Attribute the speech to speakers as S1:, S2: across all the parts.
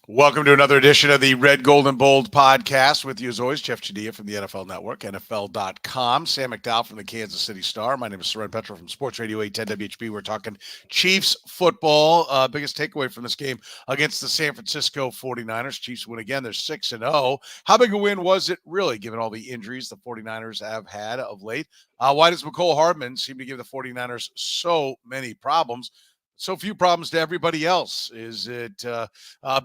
S1: Welcome to another edition of the Red, Gold, and Bold podcast. With you as always, Jeffri Chadiha from the NFL Network, NFL.com. Sam McDowell from the Kansas City Star. My name is Soren Petro from Sports Radio 810 WHB. We're talking Chiefs football. Biggest takeaway from this game against the San Francisco 49ers. Chiefs win again. They're 6-0. How big a win was it really, given all the injuries the 49ers have had of late? Why does Mecole Hardman seem to give the 49ers so many problems? So few problems to everybody else. Is it a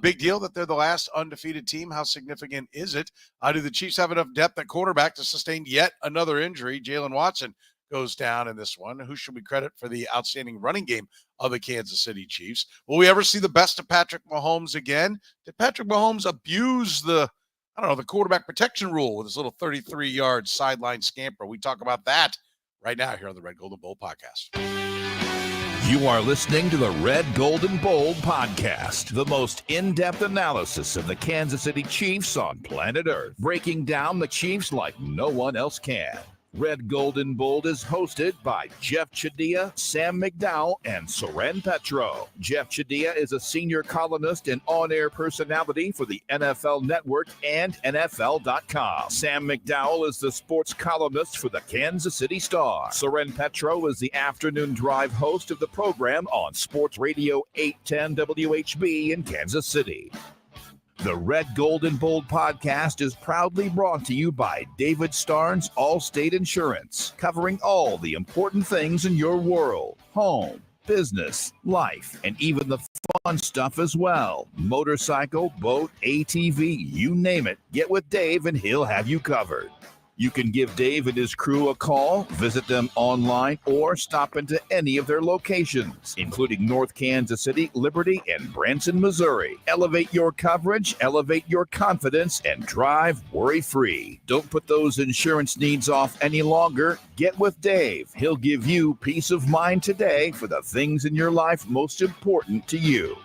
S1: big deal that they're the last undefeated team? How significant is it? Do the Chiefs have enough depth at quarterback to sustain yet another injury? Jalen Watson goes down in this one. Who should we credit for the outstanding running game of the Kansas City Chiefs? Will we ever see the best of Patrick Mahomes again? Did Patrick Mahomes abuse the quarterback protection rule with his little 33-yard sideline scamper? We talk about that right now here on the Red, Gold, and Bold podcast.
S2: You are listening to the Red, Gold, and Bold podcast, the most in-depth analysis of the Kansas City Chiefs on planet Earth, breaking down the Chiefs like no one else can. Red, Gold, and Bold is hosted by Jeffri Chadiha, Sam McDowell, and Soren Petro. Jeffri Chadiha is a senior columnist and on-air personality for the NFL Network and NFL.com. Sam McDowell is the sports columnist for the Kansas City Star. Soren Petro is the afternoon drive host of the program on Sports Radio 810 WHB in Kansas City. The Red, Gold, and Bold podcast is proudly brought to you by David Starnes Allstate Insurance, covering all the important things in your world: home, business, life, and even the fun stuff as well. Motorcycle, boat, ATV, you name it. Get with Dave and he'll have you covered. You can give Dave and his crew a call, visit them online, or stop into any of their locations, including North Kansas City, Liberty, and Branson, Missouri. Elevate your coverage, elevate your confidence, and drive worry-free. Don't put those insurance needs off any longer. Get with Dave. He'll give you peace of mind today for the things in your life most important to you.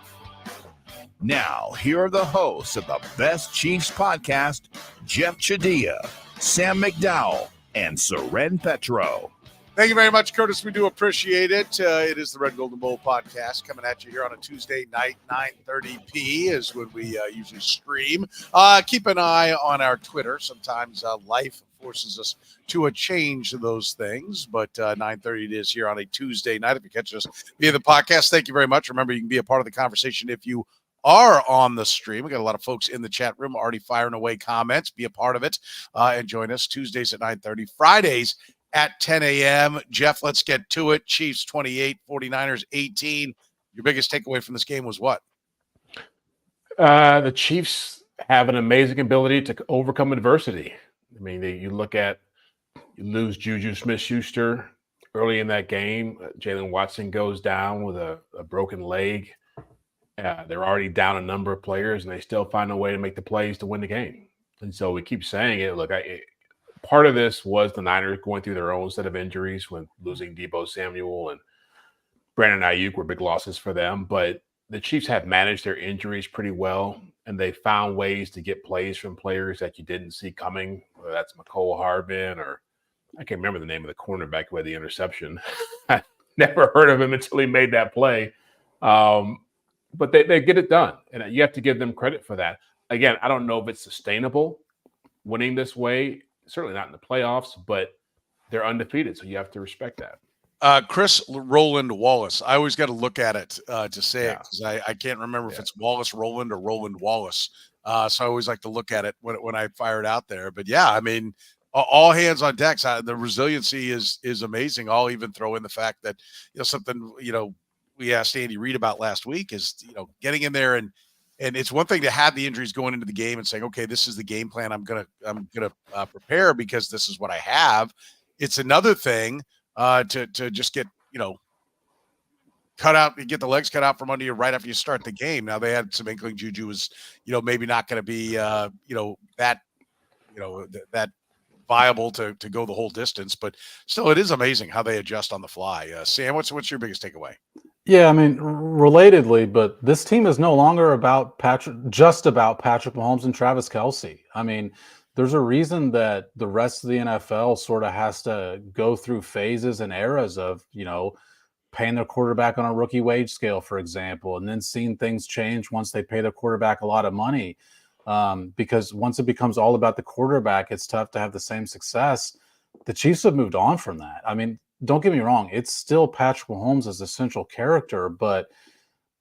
S2: Now, here are the hosts of the Best Chiefs podcast, Jeffri Chadiha, Sam McDowell, and Soren Petro.
S1: Thank you very much, Curtis. We do appreciate it. It is the Red, Gold, and Bold podcast coming at you here on a Tuesday night. 9:30 p is when we usually stream. Keep an eye on our Twitter. Sometimes life forces us to change those things, but 9:30 it is here on a Tuesday night. If you catch us via the podcast, thank you very much. Remember, you can be a part of the conversation if you are on the stream. We got a lot of folks in the chat room already firing away comments. Be a part of it and join us Tuesdays at 9:30, Fridays at 10 a.m. Jeff, let's get to it. Chiefs 28, 49ers 18. Your biggest takeaway from this game was what?
S3: The Chiefs have an amazing ability to overcome adversity. I mean, you lose JuJuSmith-Schuster early in that game. Jalen Watson goes down with a broken leg. They're already down a number of players, and they still find a way to make the plays to win the game. And so we keep saying it. Look, part of this was the Niners going through their own set of injuries when losing Deebo Samuel and Brandon Ayuk were big losses for them. But the Chiefs have managed their injuries pretty well, and they found ways to get plays from players that you didn't see coming, whether that's Mecole Hardman or I can't remember the name of the cornerback who had the interception. I never heard of him until he made that play. But they get it done, and you have to give them credit for that. Again, I don't know if it's sustainable winning this way. Certainly not in the playoffs, but they're undefeated, so you have to respect that.
S1: Chris Roland Wallace. I always got to look at it to say it because I can't remember if it's Wallace Roland or Roland Wallace. So I always like to look at it when I fire it out there. But, yeah, I mean, all hands on deck. The resiliency is amazing. I'll even throw in the fact that, something, we asked Andy Reid about last week is, getting in there and it's one thing to have the injuries going into the game and saying, okay, this is the game plan I'm gonna prepare because this is what I have. It's another thing to just get cut out, get the legs cut out from under you right after you start the game. Now they had some inkling Juju was maybe not going to be that viable to go the whole distance, but still it is amazing how they adjust on the fly. Sam, what's your biggest takeaway?
S4: Yeah, I mean, relatedly, but this team is no longer just about Patrick Mahomes and Travis Kelce. I mean, there's a reason that the rest of the NFL sort of has to go through phases and eras of, paying their quarterback on a rookie wage scale, for example, and then seeing things change once they pay their quarterback a lot of money. Because once it becomes all about the quarterback, it's tough to have the same success. The Chiefs have moved on from that. I mean, don't get me wrong. It's still Patrick Mahomes as a central character, but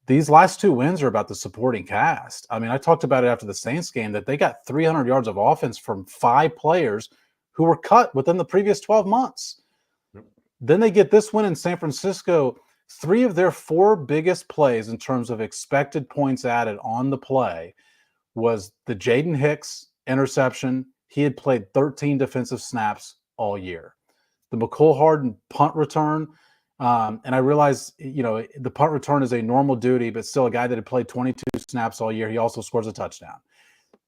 S4: these last 2 wins are about the supporting cast. I mean, I talked about it after the Saints game that they got 300 yards of offense from 5 players who were cut within the previous 12 months. Yep. Then they get this win in San Francisco. 3 of their 4 biggest plays in terms of expected points added on the play was the Jaden Hicks interception. He had played 13 defensive snaps all year. The Mecole Hardman punt return. And I realize, the punt return is a normal duty, but still a guy that had played 22 snaps all year. He also scores a touchdown.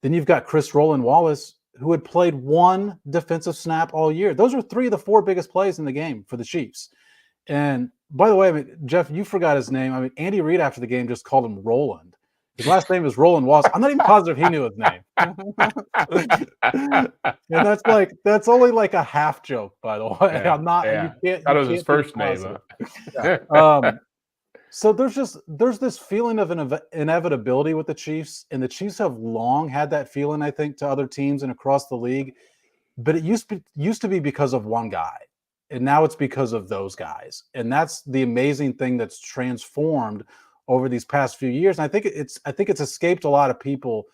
S4: Then you've got Chris Roland Wallace, who had played 1 defensive snap all year. Those are 3 of the 4 biggest plays in the game for the Chiefs. And by the way, I mean, Jeff, you forgot his name. I mean, Andy Reid after the game just called him Roland. His last name is Roland Wallace. I'm not even positive he knew his name. And that's only like a half joke, by the way.
S3: Yeah,
S4: I'm not.
S3: Yeah.
S4: You can't.
S3: That
S4: You
S3: was his
S4: can't
S3: first
S4: be
S3: name.
S4: positive.
S3: Huh?
S4: So there's this feeling of inevitability with the Chiefs, and the Chiefs have long had that feeling, I think, to other teams and across the league. But it used to be because of one guy, and now it's because of those guys, and that's the amazing thing that's transformed over these past few years. And I think it's escaped a lot of people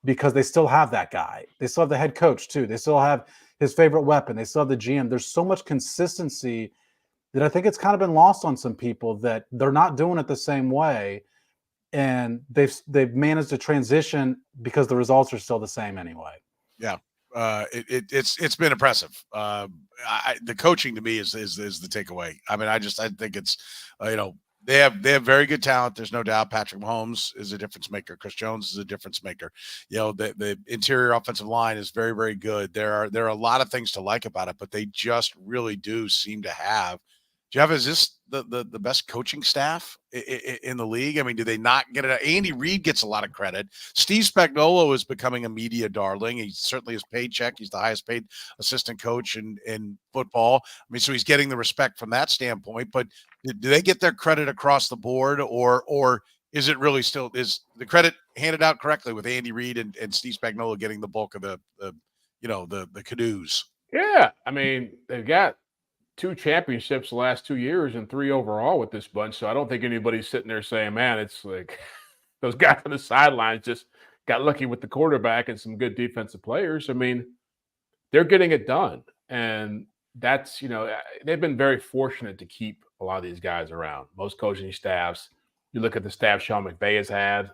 S4: because they still have that guy. They still have the head coach too. They still have his favorite weapon. They still have the GM. There's so much consistency that I think it's kind of been lost on some people that they're not doing it the same way. And they've managed to transition because the results are still the same anyway.
S1: Yeah. It's been impressive. The coaching to me is the takeaway. I mean, I think it's, they have very good talent. There's no doubt. Patrick Mahomes is a difference maker. Chris Jones is a difference maker. The interior offensive line is very, very good. There are a lot of things to like about it, but they just really do seem to have. Jeff, is this the best coaching staff in the league? I mean, do they not get it? Andy Reid gets a lot of credit. Steve Spagnuolo is becoming a media darling. He's certainly his paycheck. He's the highest paid assistant coach in football. I mean, so he's getting the respect from that standpoint. But do they get their credit across the board, or is it really still is the credit handed out correctly with Andy Reid and Steve Spagnuolo getting the bulk of the cadoos?
S3: Yeah, I mean, they've got 2 championships the last 2 years and 3 overall with this bunch. So I don't think anybody's sitting there saying, man, it's like those guys on the sidelines just got lucky with the quarterback and some good defensive players. I mean, they're getting it done. And that's, they've been very fortunate to keep a lot of these guys around. Most coaching staffs, you look at the staff Sean McVay has had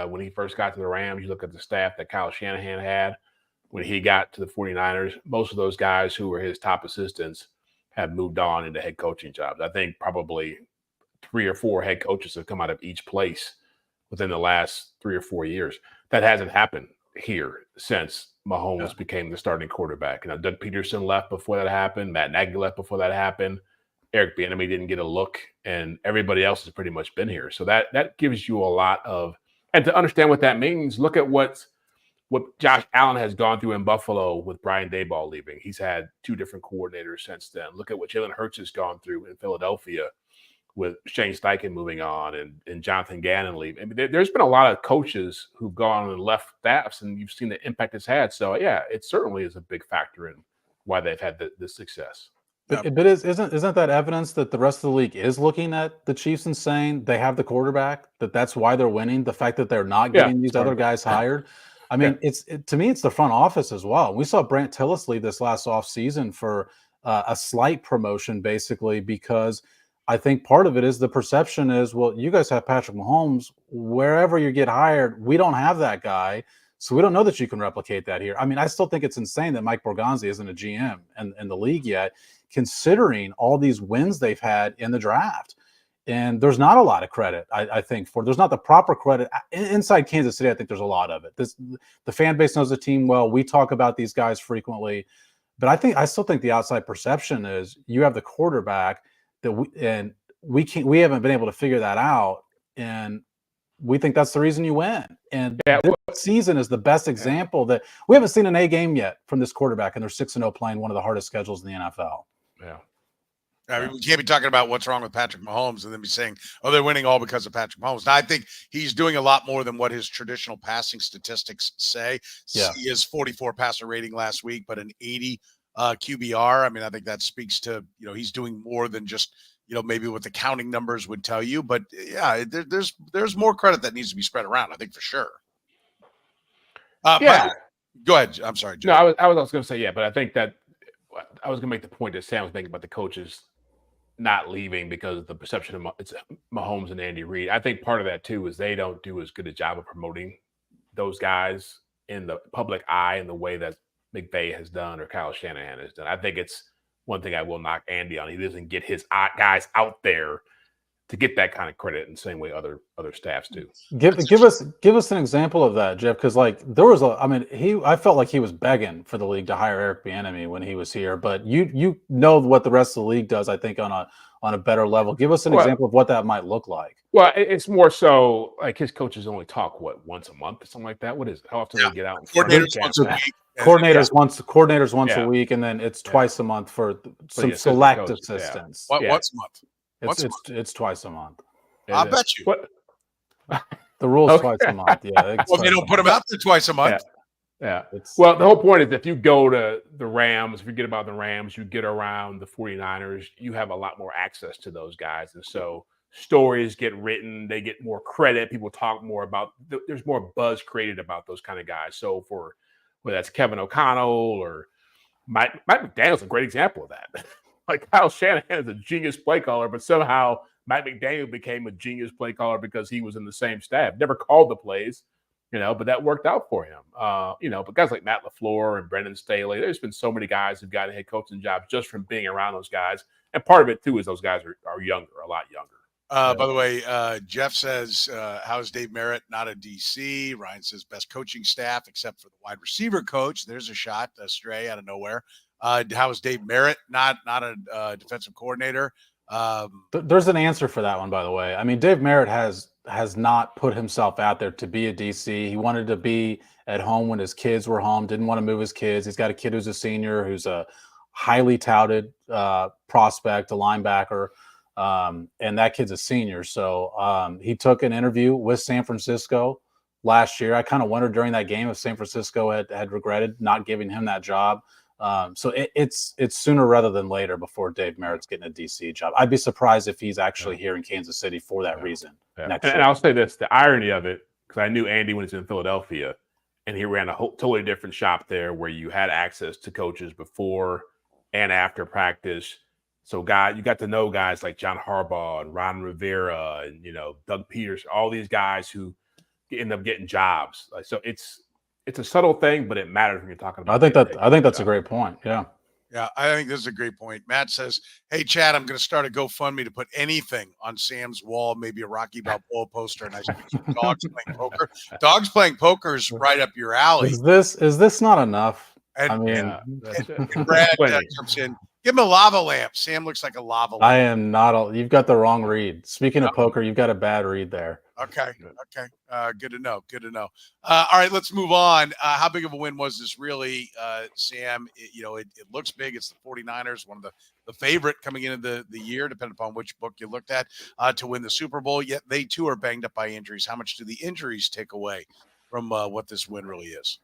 S3: when he first got to the Rams, you look at the staff that Kyle Shanahan had when he got to the 49ers. Most of those guys who were his top assistants have moved on into head coaching jobs. I think probably 3 or 4 head coaches have come out of each place within the last 3 or 4 years. That hasn't happened here since Mahomes became the starting quarterback. Doug Peterson left before that happened. Matt Nagy left before that happened. Eric Bieniemy didn't get a look, and everybody else has pretty much been here. So that gives you a lot of, and to understand what that means, look at what Josh Allen has gone through in Buffalo with Brian Daboll leaving. He's had 2 different coordinators since then. Look at what Jalen Hurts has gone through in Philadelphia with Shane Steichen moving on and Jonathan Gannon leaving. I mean, there's been a lot of coaches who've gone and left staffs, and you've seen the impact it's had. So, yeah, it certainly is a big factor in why they've had the success.
S4: But isn't that evidence that the rest of the league is looking at the Chiefs and saying they have the quarterback, that's why they're winning, the fact that they're not getting these other guys hired? I mean, to me, it's the front office as well. We saw Brant Tillis leave this last offseason for a slight promotion, basically, because I think part of it is the perception is, well, you guys have Patrick Mahomes. Wherever you get hired, we don't have that guy. So we don't know that you can replicate that here. I mean, I still think it's insane that Mike Borgonzi isn't a GM in the league yet, considering all these wins they've had in the draft. And there's not a lot of credit, I think, there's not the proper credit inside Kansas City. I think there's a lot of it. The fan base knows the team well. We talk about these guys frequently, but I still think the outside perception is you have the quarterback that we haven't been able to figure that out, and we think that's the reason you win. And this season is the best example that we haven't seen an A game yet from this quarterback, and they're 6-0 playing one of the hardest schedules in the NFL.
S3: Yeah.
S1: I mean, we can't be talking about what's wrong with Patrick Mahomes and then be saying, "Oh, they're winning all because of Patrick Mahomes." Now, I think he's doing a lot more than what his traditional passing statistics say.
S4: Yeah.
S1: He has 44 passer rating last week, but an 80 QBR. I mean, I think that speaks to he's doing more than just maybe what the counting numbers would tell you. But yeah, there's more credit that needs to be spread around. I think for sure.
S3: Yeah.
S1: Go ahead. I'm sorry, Joe.
S3: No, I was going to say yeah, but I think that I was going to make the point that Sam was making about the coaches not leaving because of the perception of it's Mahomes and Andy Reid. I think part of that too is they don't do as good a job of promoting those guys in the public eye in the way that McVay has done or Kyle Shanahan has done. I think it's one thing I will knock Andy on. He doesn't get his guys out there to get that kind of credit in the same way other staffs do.
S4: Give us an example of that, Jeff, because there was I felt like he was begging for the league to hire Eric Bieniemy when he was here, but you know what the rest of the league does, I think, on a better level. Give us an example of what that might look like.
S3: Well, it's more so like his coaches only talk once a month or something like that. What is it? How often do they get out?
S1: Coordinators once a week.
S4: Coordinators once a week, and then it's twice a month for some select assistants.
S1: Once a month.
S4: It's twice a month.
S1: I bet you.
S3: What?
S4: The rule's twice a month. Yeah.
S1: Well, they don't put them out there twice a month.
S3: Yeah. Well, the whole point is if you go to the Rams, if you get about the Rams, you get around the 49ers, you have a lot more access to those guys. And so stories get written, they get more credit. People talk more about, there's more buzz created about those kind of guys. So for whether that's Kevin O'Connell or Mike McDowell's a great example of that. Like Kyle Shanahan is a genius play caller, but somehow Mike McDowell became a genius play caller because he was in the same staff. Never called the plays, but that worked out for him. But guys like Matt LaFleur and Brendan Staley, there's been so many guys who've gotten head coaching jobs just from being around those guys. And part of it, too, is those guys are younger, a lot younger.
S1: By the way, Jeff says, how's Dave Merritt not a DC? Ryan says best coaching staff except for the wide receiver coach. There's a shot, a stray out of nowhere. How is Dave Merritt not a defensive coordinator?
S4: There's an answer for that one, by the way. I mean, Dave Merritt has not put himself out there to be a DC. He wanted to be at home when his kids were home, didn't want to move his kids. He's got a kid who's a senior, who's a highly touted prospect, a linebacker, and that kid's a senior. So he took an interview with San Francisco last year. I kind of wondered during that game if San Francisco had regretted not giving him that job. So it's sooner rather than later before Dave Merritt's getting a DC job. I'd be surprised if he's actually here in Kansas City for that reason.
S3: And I'll say this, the irony of it, because I knew Andy when he was in Philadelphia, and he ran a totally different shop there where you had access to coaches before and after practice. So you got to know guys like John Harbaugh and Ron Rivera and, Doug Peters, all these guys who end up getting jobs. So it's a subtle thing, but it matters when you're talking about.
S4: I think that's a great point. Yeah.
S1: Yeah, I think this is a great point. Matt says, "Hey, Chad, I'm going to start a GoFundMe to put anything on Sam's wall, maybe a Rocky Balboa poster, and I said, dogs playing poker. Dogs playing poker is right up your alley.
S4: Is this not enough?
S1: And Brad comes in. Give him a lava lamp. Sam looks like a lava lamp.
S4: I am not. You've got the wrong read. Speaking of poker, you've got a bad read there.
S1: Okay. Good to know. All right, let's move on. How big of a win was this really, Sam? It looks big. It's the 49ers, one of the favorite coming into the year, depending upon which book you looked at, to win the Super Bowl. Yet they, too, are banged up by injuries. How much do the injuries take away from what this win really is?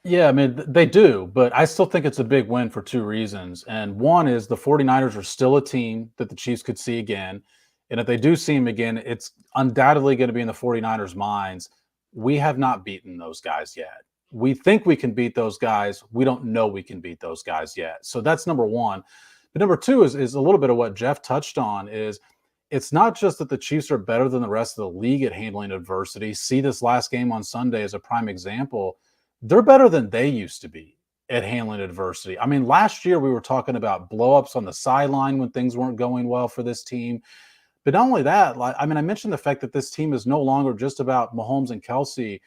S4: Yeah, I mean, they do, but I still think it's a big win for two reasons. And one is the 49ers are still a team that the Chiefs could see again. And if they do see him again, it's undoubtedly going to be in the 49ers' minds. We have not beaten those guys yet. We think we can beat those guys. We don't know we can beat those guys yet. So that's number one. But number two is a little bit of what Jeff touched on is it's not just that the Chiefs are better than the rest of the league at handling adversity. See this last game on Sunday as a prime example. They're better than they used to be at handling adversity. I mean, last year we were talking about blow-ups on the sideline when things weren't going well for this team. But not only that, I mentioned the fact that this team is no longer just about Mahomes and Kelsey.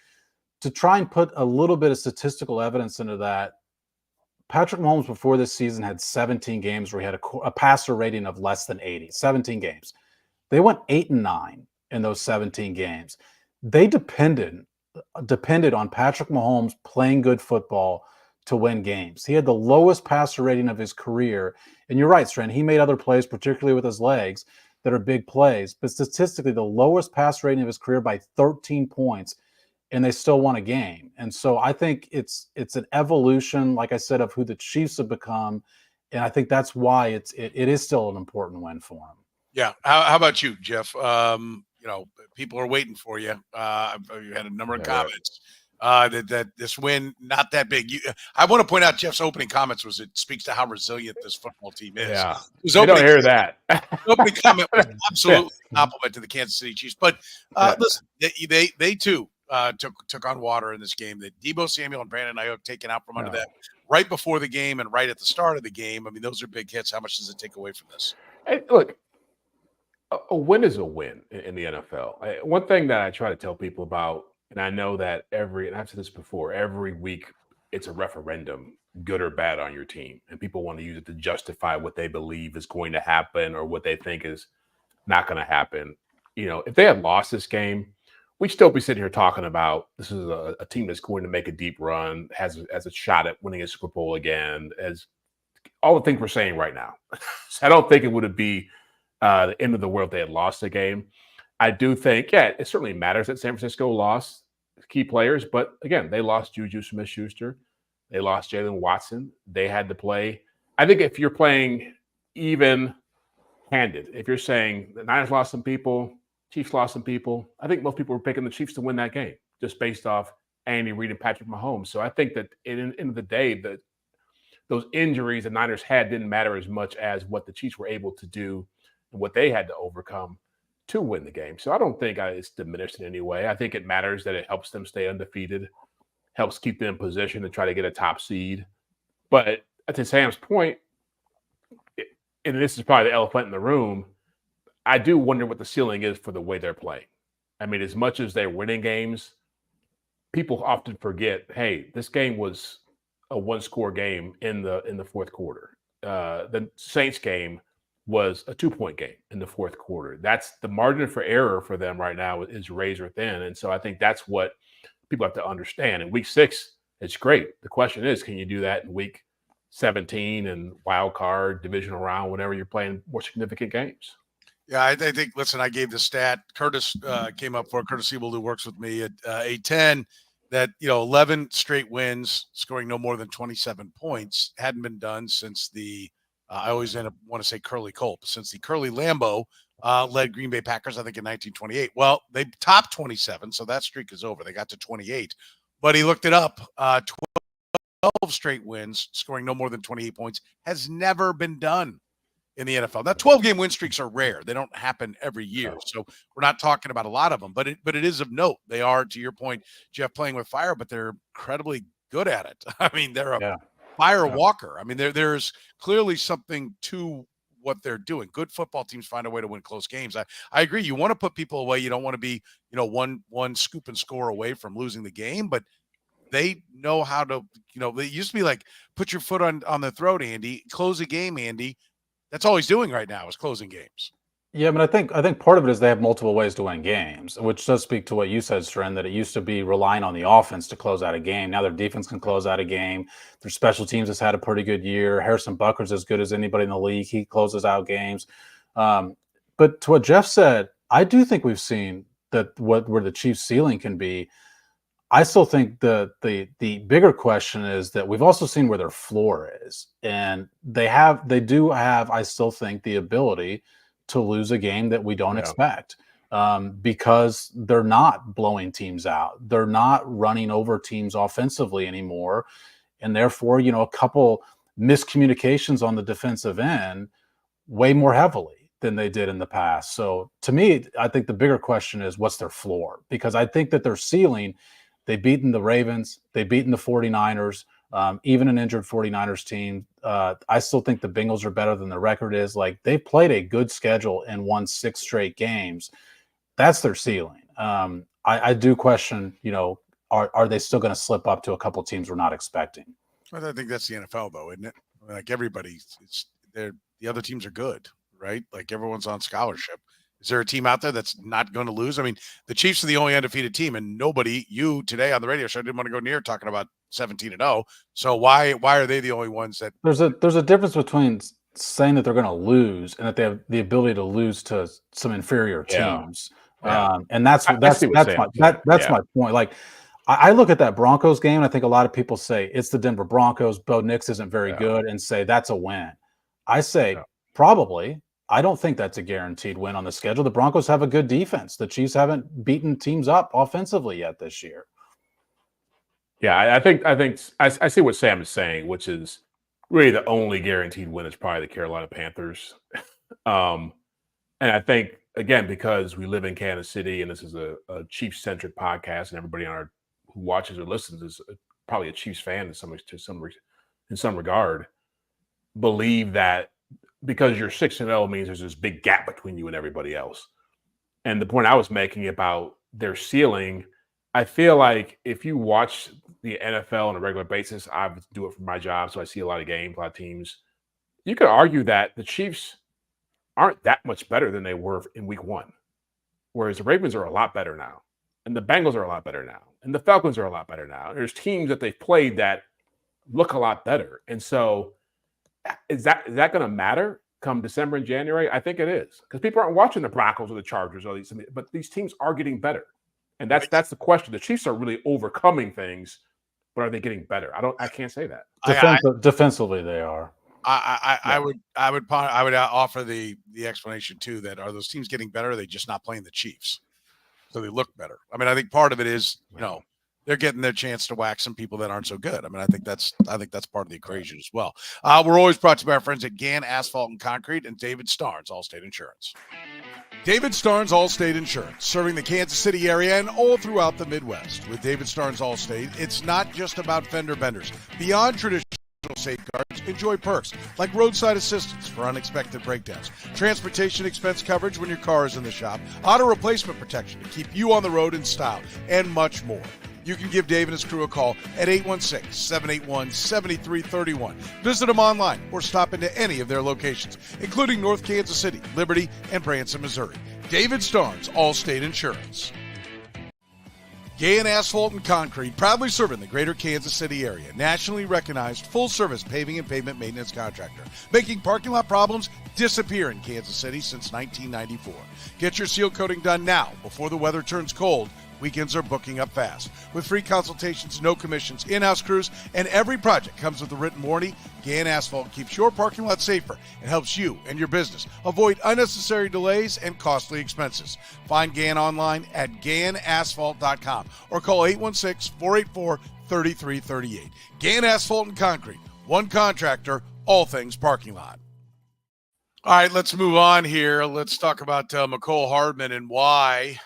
S4: To try and put a little bit of statistical evidence into that, Patrick Mahomes before this season had 17 games where he had a passer rating of less than 80. 17 games. They went 8-9 in those 17 games. They depended on Patrick Mahomes playing good football to win games. He had the lowest passer rating of his career. And you're right, Stren, he made other plays, particularly with his legs, that are big plays. But statistically, the lowest passer rating of his career by 13 points, and they still won a game. And so I think it's an evolution, like I said, of who the Chiefs have become. And I think that's why it is still an important win for him.
S1: Yeah. How about you, Jeff? People are waiting for you. You had a number of comments that this win, not that big. I want to point out Jeff's opening comments it speaks to how resilient this football team is.
S3: Yeah.
S1: His
S3: don't hear that.
S1: Opening comment was absolutely a compliment to the Kansas City Chiefs. But listen, they too took on water in this game. That Deebo Samuel and Brandon Ayuk taken out from under that right before the game and right at the start of the game. I mean, those are big hits. How much does it take away from this?
S3: Hey, look, a win is a win in the NFL. One thing that I try to tell people about, and I know that and I've said this before, every week it's a referendum, good or bad, on your team. And people want to use it to justify what they believe is going to happen or what they think is not going to happen. If they had lost this game, we'd still be sitting here talking about this is a team that's going to make a deep run, has a shot at winning a Super Bowl again, as all the things we're saying right now. So I don't think it would be the end of the world if they had lost the game. I do think, it certainly matters that San Francisco lost key players, but again, they lost JuJuSmith-Schuster. They lost Jalen Watson. They had to play. I think if you're playing even-handed, if you're saying the Niners lost some people, Chiefs lost some people, I think most people were picking the Chiefs to win that game just based off Andy Reid and Patrick Mahomes. So I think that at the end of the day, those injuries the Niners had didn't matter as much as what the Chiefs were able to do and what they had to overcome to win the game. So I don't think it's diminished in any way. I think it matters that it helps them stay undefeated, helps keep them in position to try to get a top seed. But to Sam's point, and this is probably the elephant in the room, I do wonder what the ceiling is for the way they're playing. I mean, as much as they're winning games, people often forget, hey, this game was a one-score game in the fourth quarter. The Saints game was a 2-point game in the fourth quarter. That's the margin for error for them right now is razor thin. And so I think that's what people have to understand. In week 6, it's great. The question is, can you do that in week 17 and wild card, divisional round, whenever you're playing more significant games?
S1: Yeah, I think, listen, I gave the stat. Curtis came up for Curtis Siebel, who works with me at 810, that, 11 straight wins, scoring no more than 27 points, hadn't been done since I always want to say Curly Culp, since the Curly Lambeau led Green Bay Packers, I think, in 1928. Well, they topped 27, so that streak is over. They got to 28. But he looked it up. 12 straight wins, scoring no more than 28 points, has never been done in the NFL. Now, 12-game win streaks are rare. They don't happen every year. So we're not talking about a lot of them. But it is of note. They are, to your point, Jeff, playing with fire, but they're incredibly good at it. I mean, they're a fire walker. I mean, there's clearly something to what they're doing. Good football teams find a way to win close games. I agree. You want to put people away. You don't want to be, one scoop and score away from losing the game, but they know how to, they used to be like, put your foot on the throat, Andy, close a game, Andy. That's all he's doing right now is closing games.
S4: Yeah, but I think part of it is they have multiple ways to win games, which does speak to what you said, Stren, that it used to be relying on the offense to close out a game. Now their defense can close out a game. Their special teams has had a pretty good year. Harrison Butker's as good as anybody in the league. He closes out games. But to what Jeff said, I do think we've seen that where the Chiefs' ceiling can be. I still think the bigger question is that we've also seen where their floor is, and they do have, I still think, the ability to lose a game that we don't expect, because they're not blowing teams out. They're not running over teams offensively anymore. And therefore, a couple miscommunications on the defensive end weigh more heavily than they did in the past. So to me, I think the bigger question is what's their floor? Because I think that their ceiling, they've beaten the Ravens, they've beaten the 49ers, even an injured 49ers team. I still think the Bengals are better than the record is. Like, they played a good schedule and won 6 straight games. That's their ceiling. I do question, are they still going to slip up to a couple teams we're not expecting?
S1: Well, I think that's the NFL, though, isn't it? Like, everybody, the other teams are good, right? Like, everyone's on scholarship. Is there a team out there that's not going to lose? I mean, the Chiefs are the only undefeated team, and you today on the radio show didn't want to go near talking about 17-0. So why are they the only ones that?
S4: There's a difference between saying that they're going to lose and that they have the ability to lose to some inferior teams. And that's my point. Like, I look at that Broncos game, and I think a lot of people say it's the Denver Broncos. Bo Nix isn't very good, and say that's a win. I say probably. I don't think that's a guaranteed win on the schedule. The Broncos have a good defense. The Chiefs haven't beaten teams up offensively yet this year.
S3: Yeah, I think I see what Sam is saying, which is really the only guaranteed win is probably the Carolina Panthers. And I think, again, because we live in Kansas City and this is a Chiefs-centric podcast, and everybody who watches or listens is probably a Chiefs fan in some regard, believe that because you're 6-0 means there's this big gap between you and everybody else. And the point I was making about their ceiling, I feel like if you watch the NFL on a regular basis, I do it for my job, so I see a lot of games, a lot of teams. You could argue that the Chiefs aren't that much better than they were in week 1, whereas the Ravens are a lot better now, and the Bengals are a lot better now, and the Falcons are a lot better now. There's teams that they've played that look a lot better. And so is that going to matter come December and January? I think it is, because people aren't watching the Broncos or the Chargers or these, but these teams are getting better, and that's the question. The Chiefs are really overcoming things, but are they getting better? I can't say that.
S4: Defensively, they are.
S1: I would offer the explanation too, that are those teams getting better? Or are they just not playing the Chiefs, so they look better? I mean, I think part of it is they're getting their chance to whack some people that aren't so good. I mean, I think that's part of the equation as well. We're always brought to you by our friends at Gann Asphalt and Concrete and David Starnes, Allstate Insurance. David Starnes Allstate Insurance, serving the Kansas City area and all throughout the Midwest. With David Starnes Allstate, it's not just about fender benders. Beyond traditional safeguards, enjoy perks like roadside assistance for unexpected breakdowns, transportation expense coverage when your car is in the shop, auto replacement protection to keep you on the road in style, and much more. You can give Dave and his crew a call at 816-781-7331. Visit them online or stop into any of their locations, including North Kansas City, Liberty, and Branson, Missouri. David Starnes, Allstate Insurance. Gann Asphalt and Concrete, proudly serving the greater Kansas City area. Nationally recognized full-service paving and pavement maintenance contractor, making parking lot problems disappear in Kansas City since 1994. Get your seal coating done now before the weather turns cold. Weekends are booking up fast. With free consultations, no commissions, in-house crews, and every project comes with a written warranty, Gann Asphalt keeps your parking lot safer and helps you and your business avoid unnecessary delays and costly expenses. Find Gann online at GannAsphalt.com or call 816-484-3338. Gann Asphalt and Concrete, one contractor, all things parking lot. All right, let's move on here. Let's talk about Mecole Hardman and why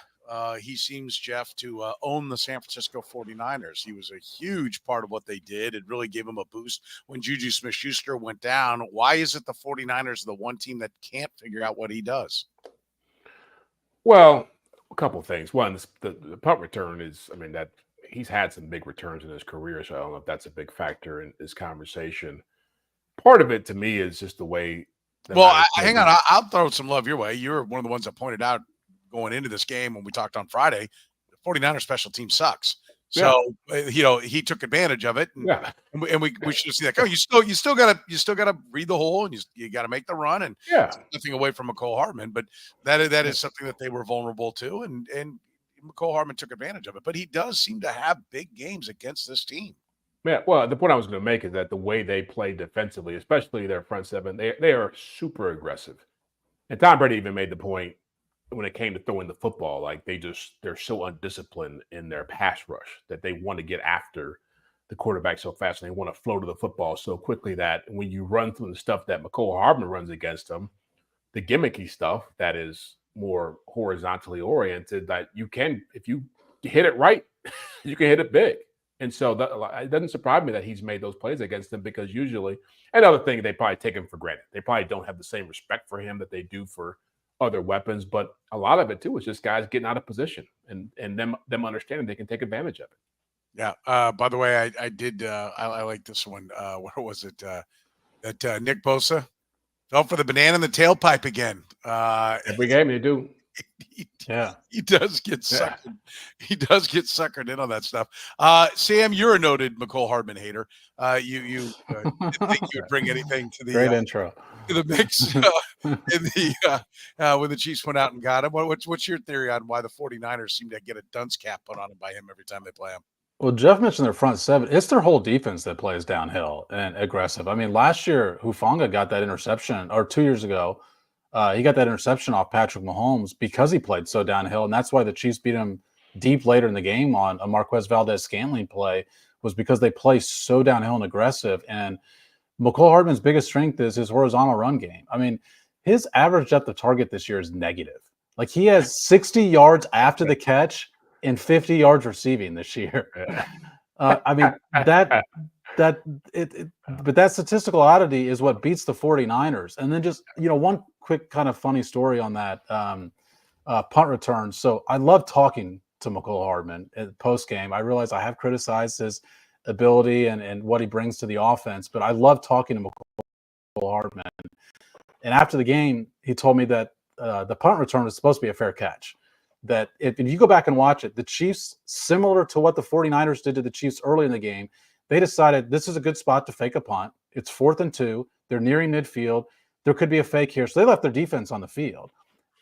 S1: he seems, Jeff, to own the San Francisco 49ers. He was a huge part of what they did. It really gave him a boost when JuJuSmith-Schuster went down. Why is it the 49ers are the one team that can't figure out what he does?
S3: Well, a couple of things. One, the punt return is, I mean, that he's had some big returns in his career, so I don't know if that's a big factor in this conversation. Part of it, to me, is just the way.
S1: Well, hang on. I'll throw some love your way. You're one of the ones that pointed out going into this game when we talked on Friday, the 49ers special team sucks. So, he took advantage of it. And we should have seen that. You still gotta read the hole, and you gotta make the run, and nothing away from Mecole Hardman, but that is something that they were vulnerable to, and Mecole Hardman took advantage of it. But he does seem to have big games against this team.
S3: Yeah, well, the point I was going to make is that the way they play defensively, especially their front seven, they are super aggressive. And Tom Brady even made the point when it came to throwing the football, like they're so undisciplined in their pass rush that they want to get after the quarterback so fast, and they want to flow to the football so quickly that when you run through the stuff that Mecole Hardman runs against them, the gimmicky stuff that is more horizontally oriented, that you can, if you hit it right, you can hit it big. And so it doesn't surprise me that he's made those plays against them, because usually, another thing, they probably take him for granted. They probably don't have the same respect for him that they do for other weapons, but a lot of it too is just guys getting out of position and them understanding they can take advantage of it.
S1: Yeah. By the way, I did. I like this one. Where was it? That Nick Bosa fell for the banana in the tailpipe again.
S3: Every game they do.
S4: Yeah.
S1: He does get suckered. He does get suckered in on that stuff. Sam, you're a noted Mecole Hardman hater. You didn't think you would bring anything to
S4: Great intro.
S1: the mix in when the Chiefs went out and got him. What's your theory on why the 49ers seem to get a dunce cap put on him by him every time they play him?
S4: Well, Jeff mentioned their front seven. It's their whole defense that plays downhill and aggressive. I mean, last year, Hufanga got that interception, or 2 years ago, he got that interception off Patrick Mahomes because he played so downhill. And that's why the Chiefs beat him deep later in the game on a Marquez Valdez-Scantling play, was because they play so downhill and aggressive. And Mecole Hardman's biggest strength is his horizontal run game. I mean, his average depth of target this year is negative. Like, he has 60 yards after the catch and 50 yards receiving this year. I mean, but that statistical oddity is what beats the 49ers. And then just, one quick kind of funny story on that punt return. So I love talking to Mecole Hardman post game. I realize I have criticized his ability and what he brings to the offense, but I love talking to Mecole Hardman. And after the game, he told me that the punt return was supposed to be a fair catch. That if you go back and watch it, the Chiefs, similar to what the 49ers did to the Chiefs early in the game, they decided this is a good spot to fake a punt. It's 4th and 2. They're nearing midfield. There could be a fake here. So they left their defense on the field.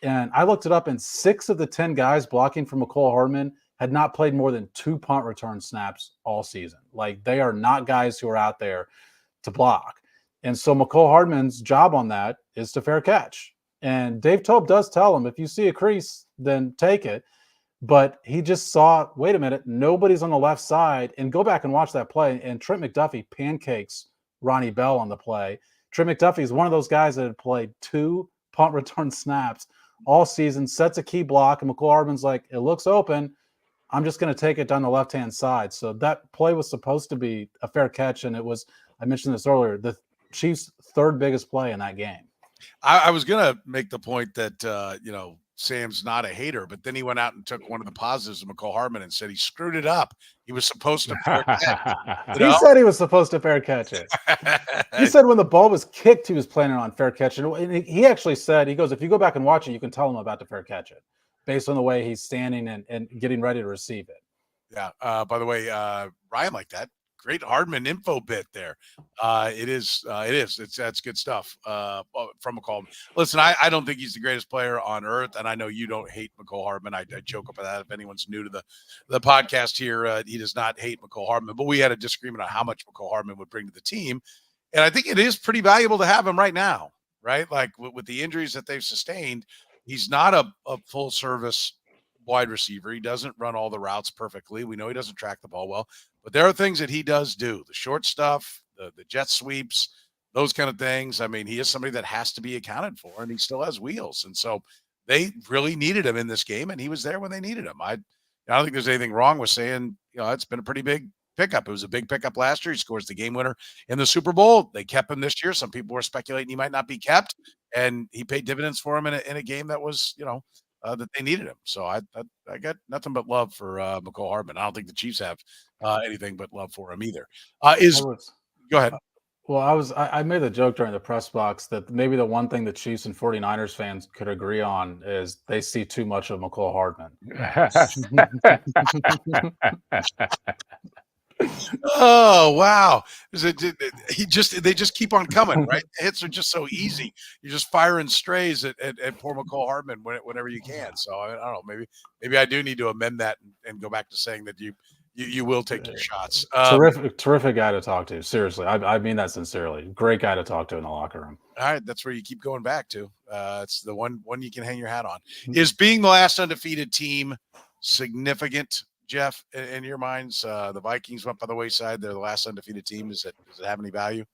S4: And I looked it up, and 6 of the 10 guys blocking for Mecole Hardman had not played more than 2 punt return snaps all season. Like, they are not guys who are out there to block. And so Mecole Hardman's job on that is to fair catch. And Dave Tope does tell him, if you see a crease, then take it. But he just saw, wait a minute, nobody's on the left side. And go back and watch that play. And Trent McDuffie pancakes Ronnie Bell on the play. Trent McDuffie is one of those guys that had played 2 punt return snaps all season, sets a key block, and Mecole Hardman's like, it looks open. I'm just going to take it down the left-hand side. So that play was supposed to be a fair catch, and it was, I mentioned this earlier, the Chiefs' 3rd biggest play in that game.
S1: I was going to make the point that, Sam's not a hater, but then he went out and took one of the positives of Mecole Hardman and said he screwed it up. He was supposed to fair catch.
S4: He said he was supposed to fair catch it. He said when the ball was kicked, he was planning on fair catch it. And he actually said, he goes, if you go back and watch it, you can tell him about to fair catch it based on the way he's standing and getting ready to receive it.
S1: Yeah. By the way, Ryan liked that. Great Hardman info bit there. It is. That's good stuff from Mecole. Listen, I don't think he's the greatest player on earth, and I know you don't hate Mecole Hardman. I joke about that. If anyone's new to the podcast here, he does not hate Mecole Hardman, but we had a disagreement on how much Mecole Hardman would bring to the team, and I think it is pretty valuable to have him right now, right? Like with the injuries that they've sustained, he's not a full service wide receiver. He doesn't run all the routes perfectly. We know he doesn't track the ball well. But there are things that he does do, the short stuff, the jet sweeps, those kind of things. I mean, he is somebody that has to be accounted for, and he still has wheels. And so they really needed him in this game, and he was there when they needed him. I don't think there's anything wrong with saying, it's been a pretty big pickup. It was a big pickup last year. He scores the game winner in the Super Bowl. They kept him this year. Some people were speculating he might not be kept, and he paid dividends for him in a game that was, that they needed him. So I got nothing but love for Mecole Hardman. I don't think the Chiefs have anything but love for him either. Go ahead.
S4: Well, I made the joke during the press box that maybe the one thing the Chiefs and 49ers fans could agree on is they see too much of Mecole Hardman.
S1: Oh wow! They just keep on coming, right? The hits are just so easy. You're just firing strays at poor Mecole Hardman whenever you can. So I don't know. Maybe I do need to amend that and go back to saying that you will take your shots.
S4: Terrific guy to talk to. Seriously, I mean that sincerely. Great guy to talk to in the locker room.
S1: All right, that's where you keep going back to. It's the one you can hang your hat on. Is being the last undefeated team significant, Jeff, in your minds? The Vikings went by the wayside. They're the last undefeated team. Does it have any value?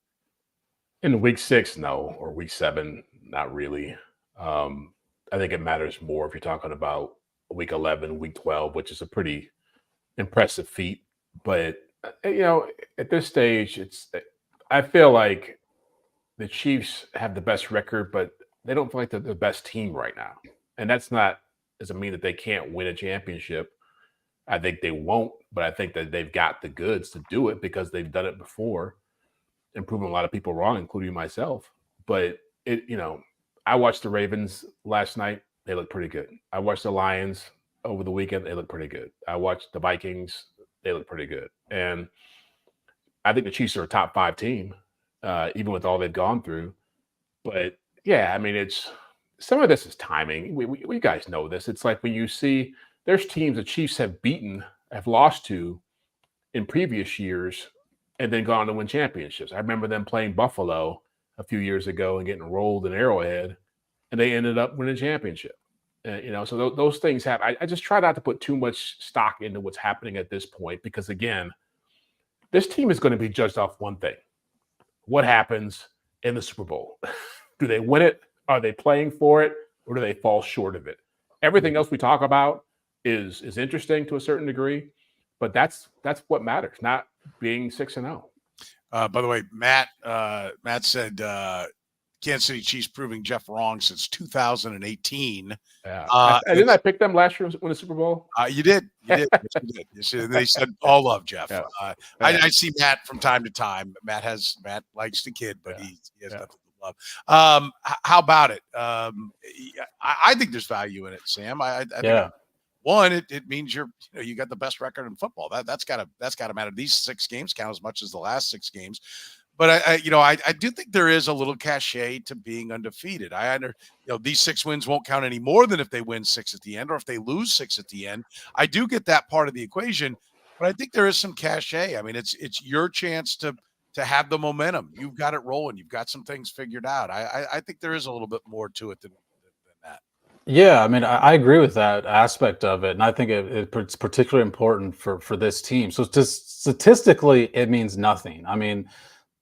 S3: In week 6, no, or week 7, not really. I think it matters more if you're talking about week 11, week 12, which is a pretty impressive feat. But, at this stage, I feel like the Chiefs have the best record, but they don't feel like they're the best team right now. And doesn't mean that they can't win a championship. I think they won't, but I think that they've got the goods to do it because they've done it before and proven a lot of people wrong, including myself. But I watched the Ravens last night They look pretty good. I watched the Lions over the weekend. They look pretty good. I watched the Vikings. They look pretty good. And I think the Chiefs are a top 5 team, even with all they've gone through. But yeah, I mean, it's some of this is timing. We guys know this. It's like when you see there's teams the Chiefs have lost to in previous years, and then gone on to win championships. I remember them playing Buffalo a few years ago and getting rolled in Arrowhead, and they ended up winning a championship. So those things happen. I just try not to put too much stock into what's happening at this point because, again, this team is going to be judged off one thing: what happens in the Super Bowl. Do they win it? Are they playing for it? Or do they fall short of it? Everything else we talk about is interesting to a certain degree, but that's what matters, not being 6-0.
S1: By the way, Matt said Kansas City Chiefs proving Jeff wrong since 2018.
S3: Yeah. Didn't I pick them last year to win the Super Bowl?
S1: You did. Yes, you did. Yes, they said all love, Jeff.
S3: Yeah.
S1: I see Matt from time to time. Matt likes the kid, but he has nothing to love. How about it? I think there's value in it, Sam. I think one, it means you got the best record in football. That's gotta matter. These 6 games count as much as the last 6 games. But I do think there is a little cachet to being undefeated. These 6 wins won't count any more than if they win 6 at the end or if they lose 6 at the end. I do get that part of the equation, but I think there is some cachet. I mean, it's your chance to have the momentum. You've got it rolling. You've got some things figured out. I think there is a little bit more to it than that.
S4: Yeah, I mean, I agree with that aspect of it, and I think it's particularly important for this team. So just statistically, it means nothing. I mean,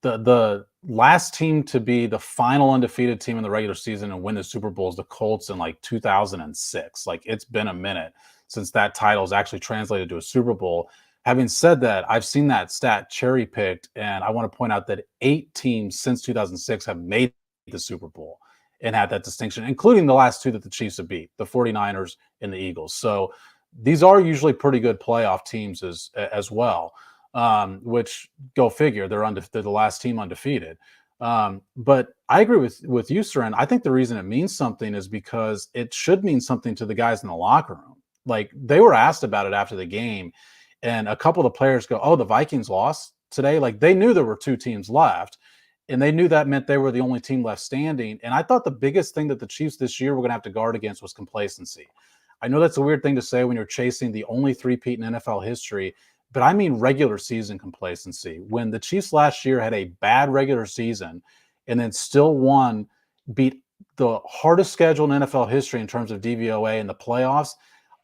S4: the last team to be the final undefeated team in the regular season and win the Super Bowl is the Colts in like 2006. Like, it's been a minute since that title is actually translated to a Super Bowl. Having said that, I've seen that stat cherry picked, and I want to point out that 8 teams since 2006 have made the Super Bowl and had that distinction, including the last 2 that the Chiefs have beat, the 49ers and the Eagles. So these are usually pretty good playoff teams as well. Which, go figure, they're the last team undefeated. But I agree with you, Soren. I think the reason it means something is because it should mean something to the guys in the locker room. Like, they were asked about it after the game, and a couple of the players go, "Oh, the Vikings lost today." Like, they knew there were 2 teams left, and they knew that meant they were the only team left standing. And I thought the biggest thing that the Chiefs this year were going to have to guard against was complacency. I know that's a weird thing to say when you're chasing the only 3-peat in NFL history, but I mean regular season complacency. When the Chiefs last year had a bad regular season and then still beat the hardest schedule in NFL history in terms of DVOA in the playoffs,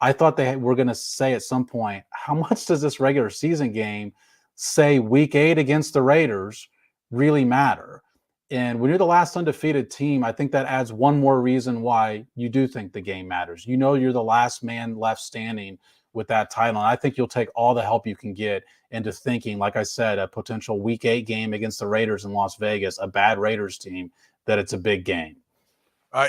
S4: I thought they were going to say at some point, how much does this regular season game, say week 8 against the Raiders, really matter? And when you're the last undefeated team, I think that adds one more reason why you do think the game matters. You're the last man left standing with that title. And I think you'll take all the help you can get into thinking, like I said, a potential week 8 game against the Raiders in Las Vegas, a bad Raiders team, that it's a big game.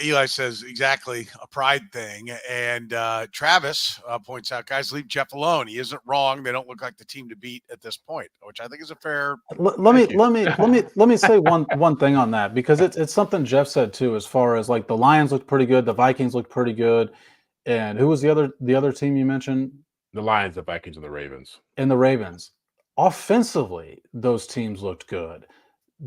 S1: Eli says exactly, a pride thing. And Travis points out, guys, leave Jeff alone. He isn't wrong. They don't look like the team to beat at this point, which I think is a fair.
S4: Let me say one thing on that, because it's something Jeff said too, as far as like the Lions looked pretty good, the Vikings looked pretty good. And who was the other team you mentioned?
S3: The Lions, the Vikings, and the Ravens.
S4: And the Ravens. Offensively, those teams looked good.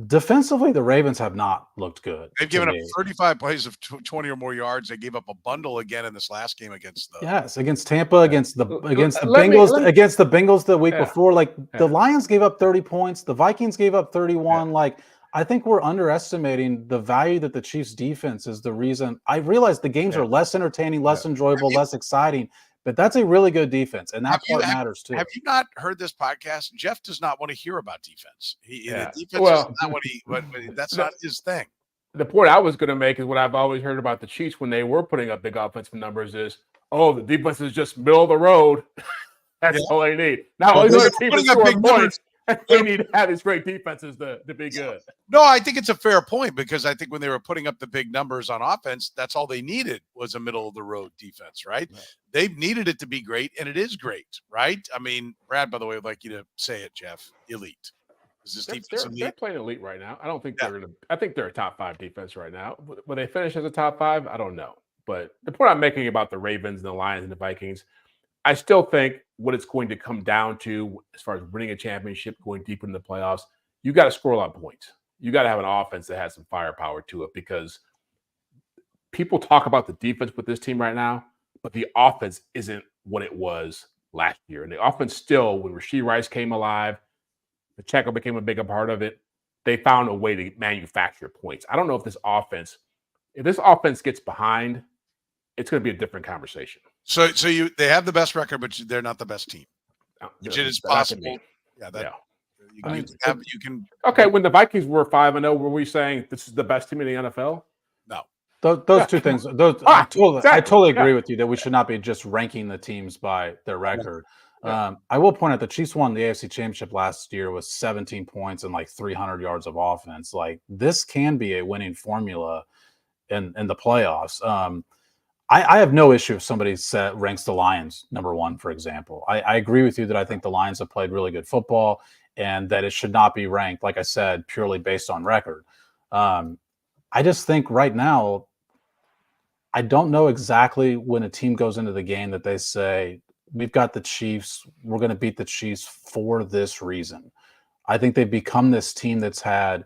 S4: Defensively, the Ravens have not looked good.
S1: They've given up 35 plays of 20 or more yards. They gave up a bundle again in this last game against
S4: Tampa, against the Bengals the week before. Like, the Lions gave up 30 points. The Vikings gave up 31. Like, I think we're underestimating the value that the Chiefs defense is the reason. I realize the games are less entertaining, less enjoyable, less exciting, but that's a really good defense, and that part matters too.
S1: Have you not heard this podcast? Jeff does not want to hear about defense. Defense is not that's not his thing.
S3: The point I was going to make is what I've always heard about the Chiefs when they were putting up big offensive numbers is, the defense is just middle of the road. That's all they need. Now, all these other teams are scoring points. They need to have these great defenses to be good.
S1: No, I think it's a fair point, because I think when they were putting up the big numbers on offense, that's all they needed was a middle-of-the-road defense, right? They've needed it to be great, and it is great, right? I mean, Brad, by the way, would like you to say it, Jeff. Elite. Is this defense elite?
S3: They're playing elite right now. I don't think I think they're a top 5 defense right now. Will they finish as a top 5? I don't know. But the point I'm making about the Ravens and the Lions and the Vikings, I still think what it's going to come down to as far as winning a championship, going deep in the playoffs, you got to score a lot of points. You got to have an offense that has some firepower to it, because people talk about the defense with this team right now, but the offense isn't what it was last year. And the offense still, when Rashee Rice came alive, Pacheco became a bigger part of it, they found a way to manufacture points. I don't know if this offense gets behind, it's going to be a different conversation.
S1: So they have the best record, but they're not the best team. Which it is possible. Yeah, you can.
S3: Okay, when the Vikings were 5-0, were we saying this is the best team in the NFL?
S1: No.
S4: Those two things. I totally agree with you that we should not be just ranking the teams by their record. I will point out the Chiefs won the AFC Championship last year with 17 points and like 300 yards of offense. Like, this can be a winning formula in the playoffs. I have no issue if somebody ranks the Lions number one, for example. I agree with you that I think the Lions have played really good football and that it should not be ranked, like I said, purely based on record. I just think right now, I don't know exactly when a team goes into the game that they say, we've got the Chiefs, we're going to beat the Chiefs for this reason. I think they've become this team that's had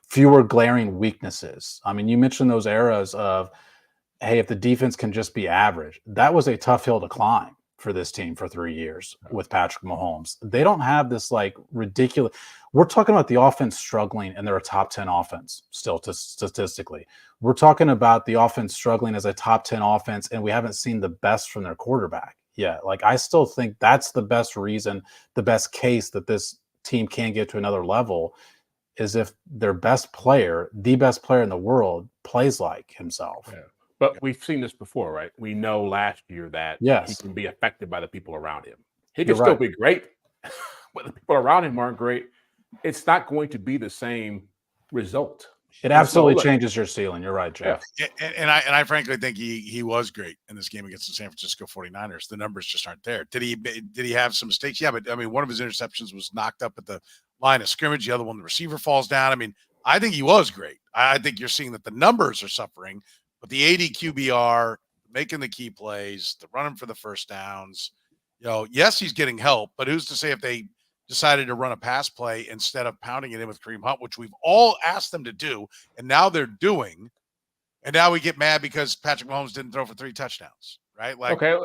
S4: fewer glaring weaknesses. I mean, you mentioned those eras of, hey, if the defense can just be average. That was a tough hill to climb for this team for 3 years with Patrick Mahomes. They don't have this like ridiculous. We're talking about the offense struggling, and they're a top 10 offense still statistically. We're talking about the offense struggling as a top 10 offense, and we haven't seen the best from their quarterback yet. Like, I still think that's the best reason, the best case that this team can get to another level is if their best player, the best player in the world, plays like himself.
S3: Yeah. But we've seen this before, right? We know last year that he can be affected by the people around him. He can still be great, but the people around him aren't great. It's not going to be the same result.
S4: It absolutely changes your ceiling. You're right, Jeff.
S1: Yeah. And I frankly think he was great in this game against the San Francisco 49ers. The numbers just aren't there. Did he have some mistakes? Yeah, but I mean, one of his interceptions was knocked up at the line of scrimmage. The other one, the receiver falls down. I mean, I think he was great. I think you're seeing that the numbers are suffering. But the 80 QBR, making the key plays, the running for the first downs, yes, he's getting help, but who's to say if they decided to run a pass play instead of pounding it in with Kareem Hunt, which we've all asked them to do, and now they're doing, and now we get mad because Patrick Mahomes didn't throw for 3 touchdowns, right? Like,
S3: okay,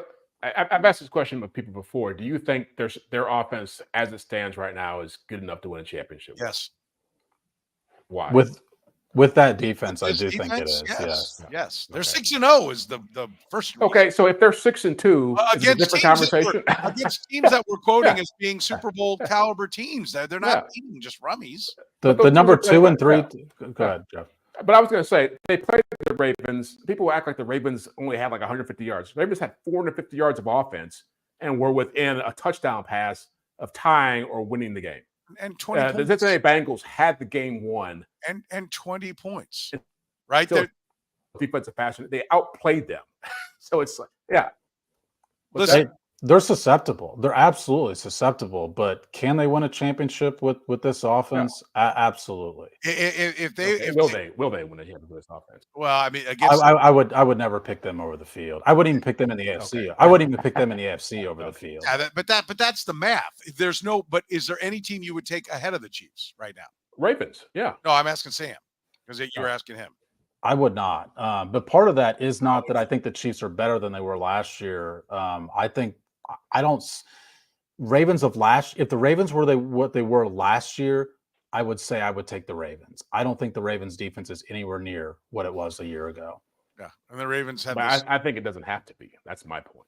S3: I've asked this question with people before. Do you think their offense, as it stands right now, is good enough to win a championship?
S1: Yes.
S3: Why?
S4: With that defense, I do think it is.
S1: Yes. They're 6-0 is the first reason.
S3: Okay, so if they're 6-2, it's a different conversation.
S1: Against teams that we're quoting as being Super Bowl caliber teams, they're not beating just rummies.
S4: The number 2 and 3. Go ahead, Jeff.
S3: But I was going to say, they played the Ravens. People act like the Ravens only had like 150 yards. The Ravens had 450 yards of offense and were within a touchdown pass of tying or winning the game.
S1: And 20 points.
S3: The Cincinnati Bengals had the game won.
S1: And 20 points. Right?
S3: Defensive passion. They outplayed them. So it's like,
S1: Listen,
S4: they're susceptible. They're absolutely susceptible. But can they win a championship with this offense? No. Absolutely.
S3: Will they win a championship with this offense?
S1: Well, I mean,
S4: I would never pick them over the field. I wouldn't even pick them in the AFC. I wouldn't even pick them in the AFC over the field.
S1: Yeah, but that's the math. But is there any team you would take ahead of the Chiefs right now?
S3: Ravens, yeah.
S1: No, I'm asking Sam because you were asking him.
S4: I would not. But part of that is not that I think the Chiefs are better than they were last year. Ravens of last. If the Ravens were what they were last year, I would say I would take the Ravens. I don't think the Ravens defense is anywhere near what it was a year ago.
S1: Yeah, and the Ravens have.
S3: I think it doesn't have to be. That's my point.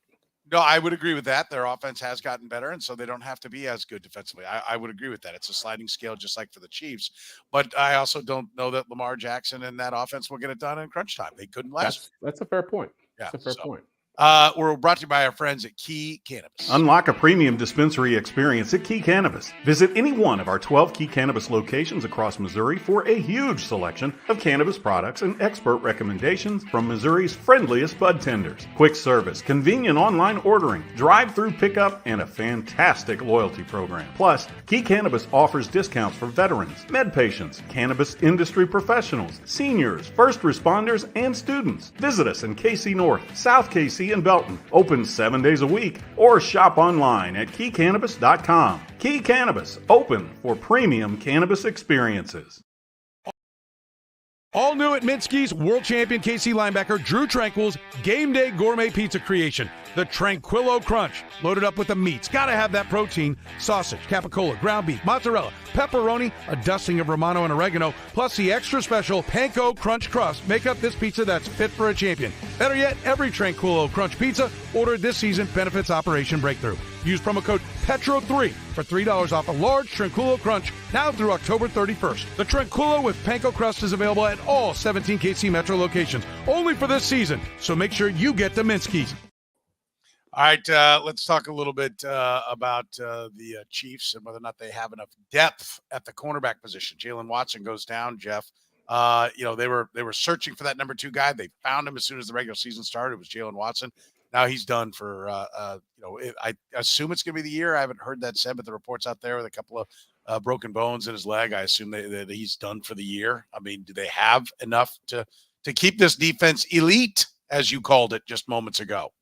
S1: No, I would agree with that. Their offense has gotten better, and so they don't have to be as good defensively. I would agree with that. It's a sliding scale, just like for the Chiefs. But I also don't know that Lamar Jackson and that offense will get it done in crunch time. They couldn't last.
S3: That's a fair point.
S1: Yeah,
S3: that's a fair point.
S1: We're brought to you by our friends at Key Cannabis.
S5: Unlock a premium dispensary experience at Key Cannabis. Visit any one of our 12 Key Cannabis locations across Missouri for a huge selection of cannabis products and expert recommendations from Missouri's friendliest bud tenders. Quick service, convenient online ordering, drive-through pickup, and a fantastic loyalty program. Plus, Key Cannabis offers discounts for veterans, med patients, cannabis industry professionals, seniors, first responders, and students. Visit us in KC North, South KC, and Belton. Open 7 days a week, or shop online at keycannabis.com. Key Cannabis, open for premium cannabis experiences.
S6: All new at Minsky's, world champion KC linebacker Drew Tranquil's game day gourmet pizza creation, the Tranquillo Crunch. Loaded up with the meats. Gotta have that protein. Sausage, capicola, ground beef, mozzarella, pepperoni, a dusting of Romano and oregano, plus the extra special Panko Crunch Crust make up this pizza that's fit for a champion. Better yet, every Tranquillo Crunch pizza ordered this season benefits Operation Breakthrough. Use promo code PETRO3 for $3 off a large Tranquillo Crunch now through October 31st. The Tranquillo with Panko Crust is available at all 17 KC Metro locations, only for this season, so make sure you get to Minsky's.
S1: All right, let's talk a little bit about the Chiefs and whether or not they have enough depth at the cornerback position. Jalen Watson goes down, Jeff. They were searching for that number 2 guy. They found him as soon as the regular season started. It was Jalen Watson. Now he's done for, I assume it's going to be the year. I haven't heard that said, but the reports out there with a couple of broken bones in his leg, I assume that he's done for the year. I mean, do they have enough to keep this defense elite, as you called it just moments ago?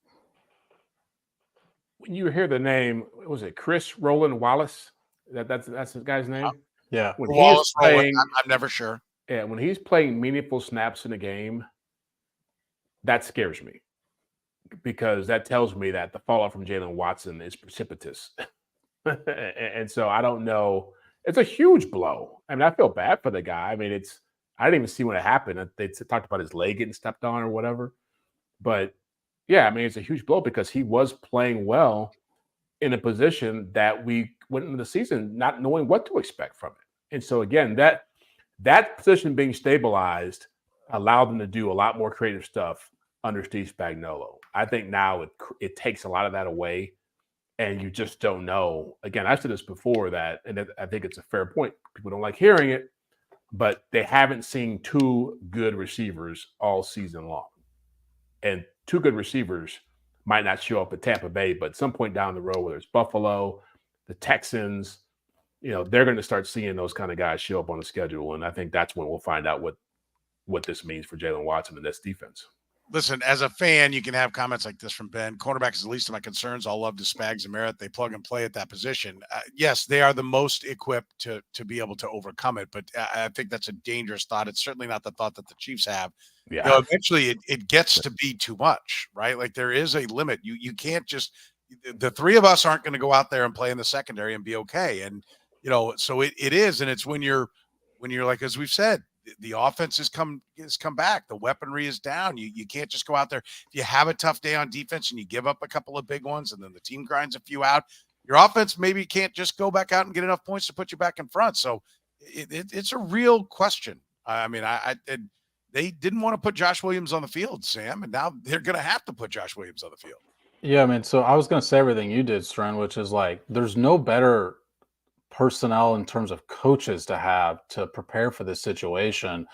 S3: When you hear the name, was it Chris Roland Wallace? That's his guy's name?
S4: Yeah.
S3: When
S1: Wallace,
S3: he's playing,
S1: I'm never sure.
S3: Yeah, when he's playing meaningful snaps in a game, that scares me because that tells me that the fallout from Jalen Watson is precipitous. And so I don't know. It's a huge blow. I mean, I feel bad for the guy. I mean, I didn't even see when it happened. They talked about his leg getting stepped on or whatever. But yeah, I mean, it's a huge blow because he was playing well in a position that we went into the season not knowing what to expect from it. And so again, that position being stabilized allowed them to do a lot more creative stuff under Steve Spagnuolo. I think now it takes a lot of that away, and you just don't know. Again, I said this before and I think it's a fair point. People don't like hearing it, but they haven't seen 2 good receivers all season long. And 2 good receivers might not show up at Tampa Bay, but at some point down the road, whether it's Buffalo, the Texans, they're going to start seeing those kind of guys show up on the schedule. And I think that's when we'll find out what this means for Jalen Watson and this defense.
S1: Listen, as a fan, you can have comments like this from Ben. Cornerback is the least of my concerns. All love to Spags and Merritt. They plug and play at that position. Yes, they are the most equipped to be able to overcome it, but I think that's a dangerous thought. It's certainly not the thought that the Chiefs have.
S3: Yeah.
S1: Eventually, it gets to be too much, right? Like there is a limit. You can't just – the 3 of us aren't going to go out there and play in the secondary and be okay. And, so it is, and it's when you're like, as we've said, the offense has come back. The weaponry is down. You can't just go out there. If you have a tough day on defense and you give up a couple of big ones and then the team grinds a few out, your offense maybe can't just go back out and get enough points to put you back in front. So it's a real question. I mean, they didn't want to put Josh Williams on the field, Sam, and now they're going to have to put Josh Williams on the field.
S4: Yeah, I mean, so I was going to say everything you did, Soren, which is like there's no better personnel in terms of coaches to have to prepare for this situation.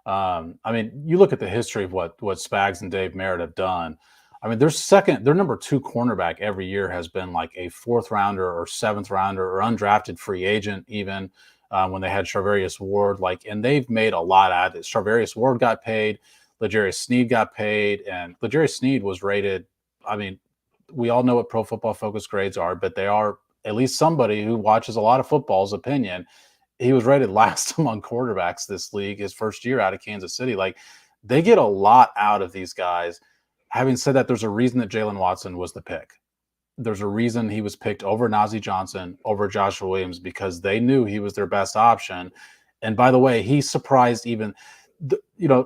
S4: I mean, you look at the history of what Spags and Dave Merritt have done. I mean, their number 2 cornerback every year has been like a 4th rounder or 7th rounder or undrafted free agent, even when they had Charvarius Ward. And they've made a lot out of it. Charvarius Ward got paid, L'Jarius Sneed got paid, and L'Jarius Sneed was rated. I mean, we all know what Pro Football Focus grades are, but they are at least somebody who watches a lot of football's opinion. He was rated last among quarterbacks this league his first year out of Kansas City. Like, they get a lot out of these guys. Having said that, there's a reason that Jalen Watson was the pick. There's a reason he was picked over Najee Johnson, over Joshua Williams, because they knew he was their best option. And by the way, he surprised even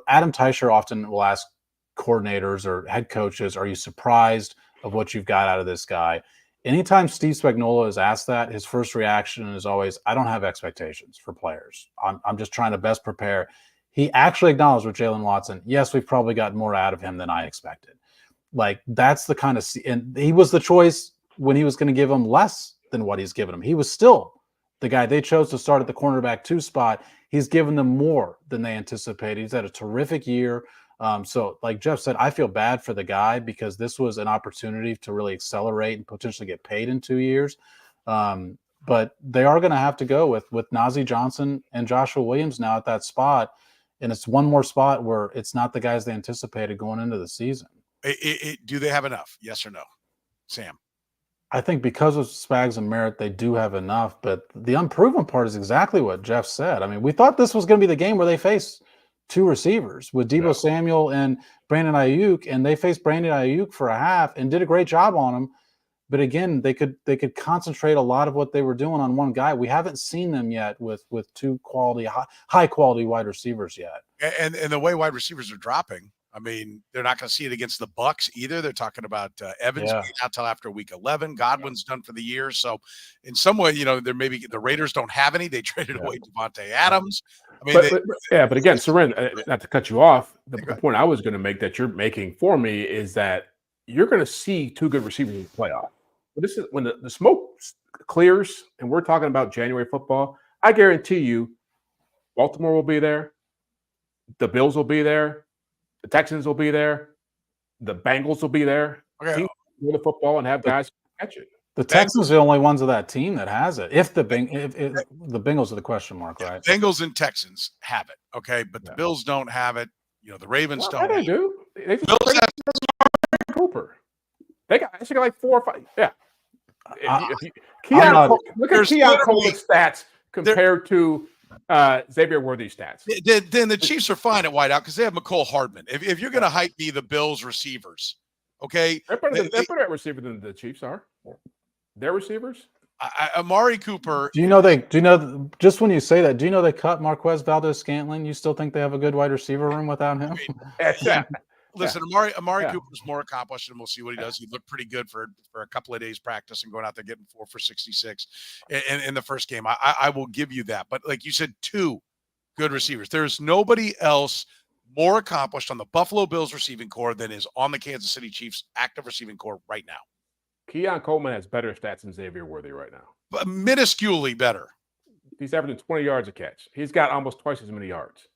S4: Adam Teicher often will ask coordinators or head coaches, are you surprised of what you've got out of this guy? Anytime Steve Spagnuolo is asked that, his first reaction is always, I don't have expectations for players. I'm just trying to best prepare. He actually acknowledged with Jalen Watson, yes, we've probably gotten more out of him than I expected. Like that's the kind of, and he was the choice when he was going to give him less than what he's given him. He was still the guy they chose to start at the cornerback 2 spot. He's given them more than they anticipated. He's had a terrific year. So like Jeff said, I feel bad for the guy because this was an opportunity to really accelerate and potentially get paid in 2 years. But they are going to have to go with Najee Johnson and Joshua Williams now at that spot. And it's one more spot where it's not the guys they anticipated going into the season.
S1: Do they have enough? Yes or no, Sam?
S4: I think because of Spags and Merritt, they do have enough. But the unproven part is exactly what Jeff said. I mean, we thought this was going to be the game where they face 2 receivers with Deebo Samuel and Brandon Ayuk, and they faced Brandon Ayuk for a half and did a great job on him. But again, they could concentrate a lot of what they were doing on one guy. We haven't seen them yet with 2 quality, high quality wide receivers yet.
S1: And the way wide receivers are dropping, I mean, they're not going to see it against the Bucs either. They're talking about Evans being out till after week 11. Godwin's done for the year. So in some way, there maybe the Raiders don't have any. They traded away Devontae Adams. I mean,
S3: but again, Soren, not to cut you off, the point I was going to make that you're making for me is that you're going to see 2 good receivers in the playoff. But this is when the smoke clears, and we're talking about January football. I guarantee you, Baltimore will be there, the Bills will be there, the Texans will be there, the Bengals will be there.
S1: Okay,
S3: win the football and have guys catch it.
S4: The Texans are the only ones of that team that has it. If the Bengals are the question mark, right?
S1: Bengals and Texans have it, okay, but the Bills don't have it. The Ravens don't.
S3: They do. They Bills have Cooper. They got like 4 or 5. Yeah. Look at Keon Coleman's stats compared to Xavier Worthy's stats.
S1: Then the Chiefs are fine at wideout because they have Mecole Hardman. If you're going to hype me the Bills receivers, okay,
S3: they're better at receiver than the Chiefs are. Their receivers.
S1: Amari Cooper.
S4: Do you know? Just when you say that, do you know they cut Marquez Valdez-Scantling? You still think they have a good wide receiver room without him?
S1: Listen, Amari Cooper's more accomplished, and we'll see what he does. He looked pretty good for a couple of days practice and going out there getting 4 for 66 in the first game. I will give you that. But like you said, 2 good receivers. There's nobody else more accomplished on the Buffalo Bills receiving core than is on the Kansas City Chiefs active receiving core right now.
S3: Keon Coleman has better stats than Xavier Worthy right now.
S1: But minusculely better.
S3: He's averaging 20 yards a catch. He's got almost twice as many yards.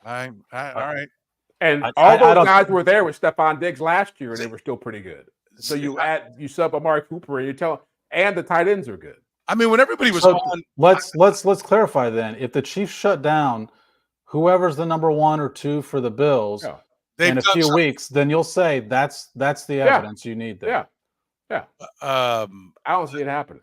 S1: All right.
S3: And all those guys were there with Stephon Diggs last year, and they were still pretty good. So you sub Amari Cooper, and and the tight ends are good.
S1: I mean, when everybody was on,
S4: let's clarify then. If the Chiefs shut down whoever's the number 1 or 2 for the Bills in a few weeks, then you'll say that's the evidence you need there.
S3: Yeah. I don't see it happening.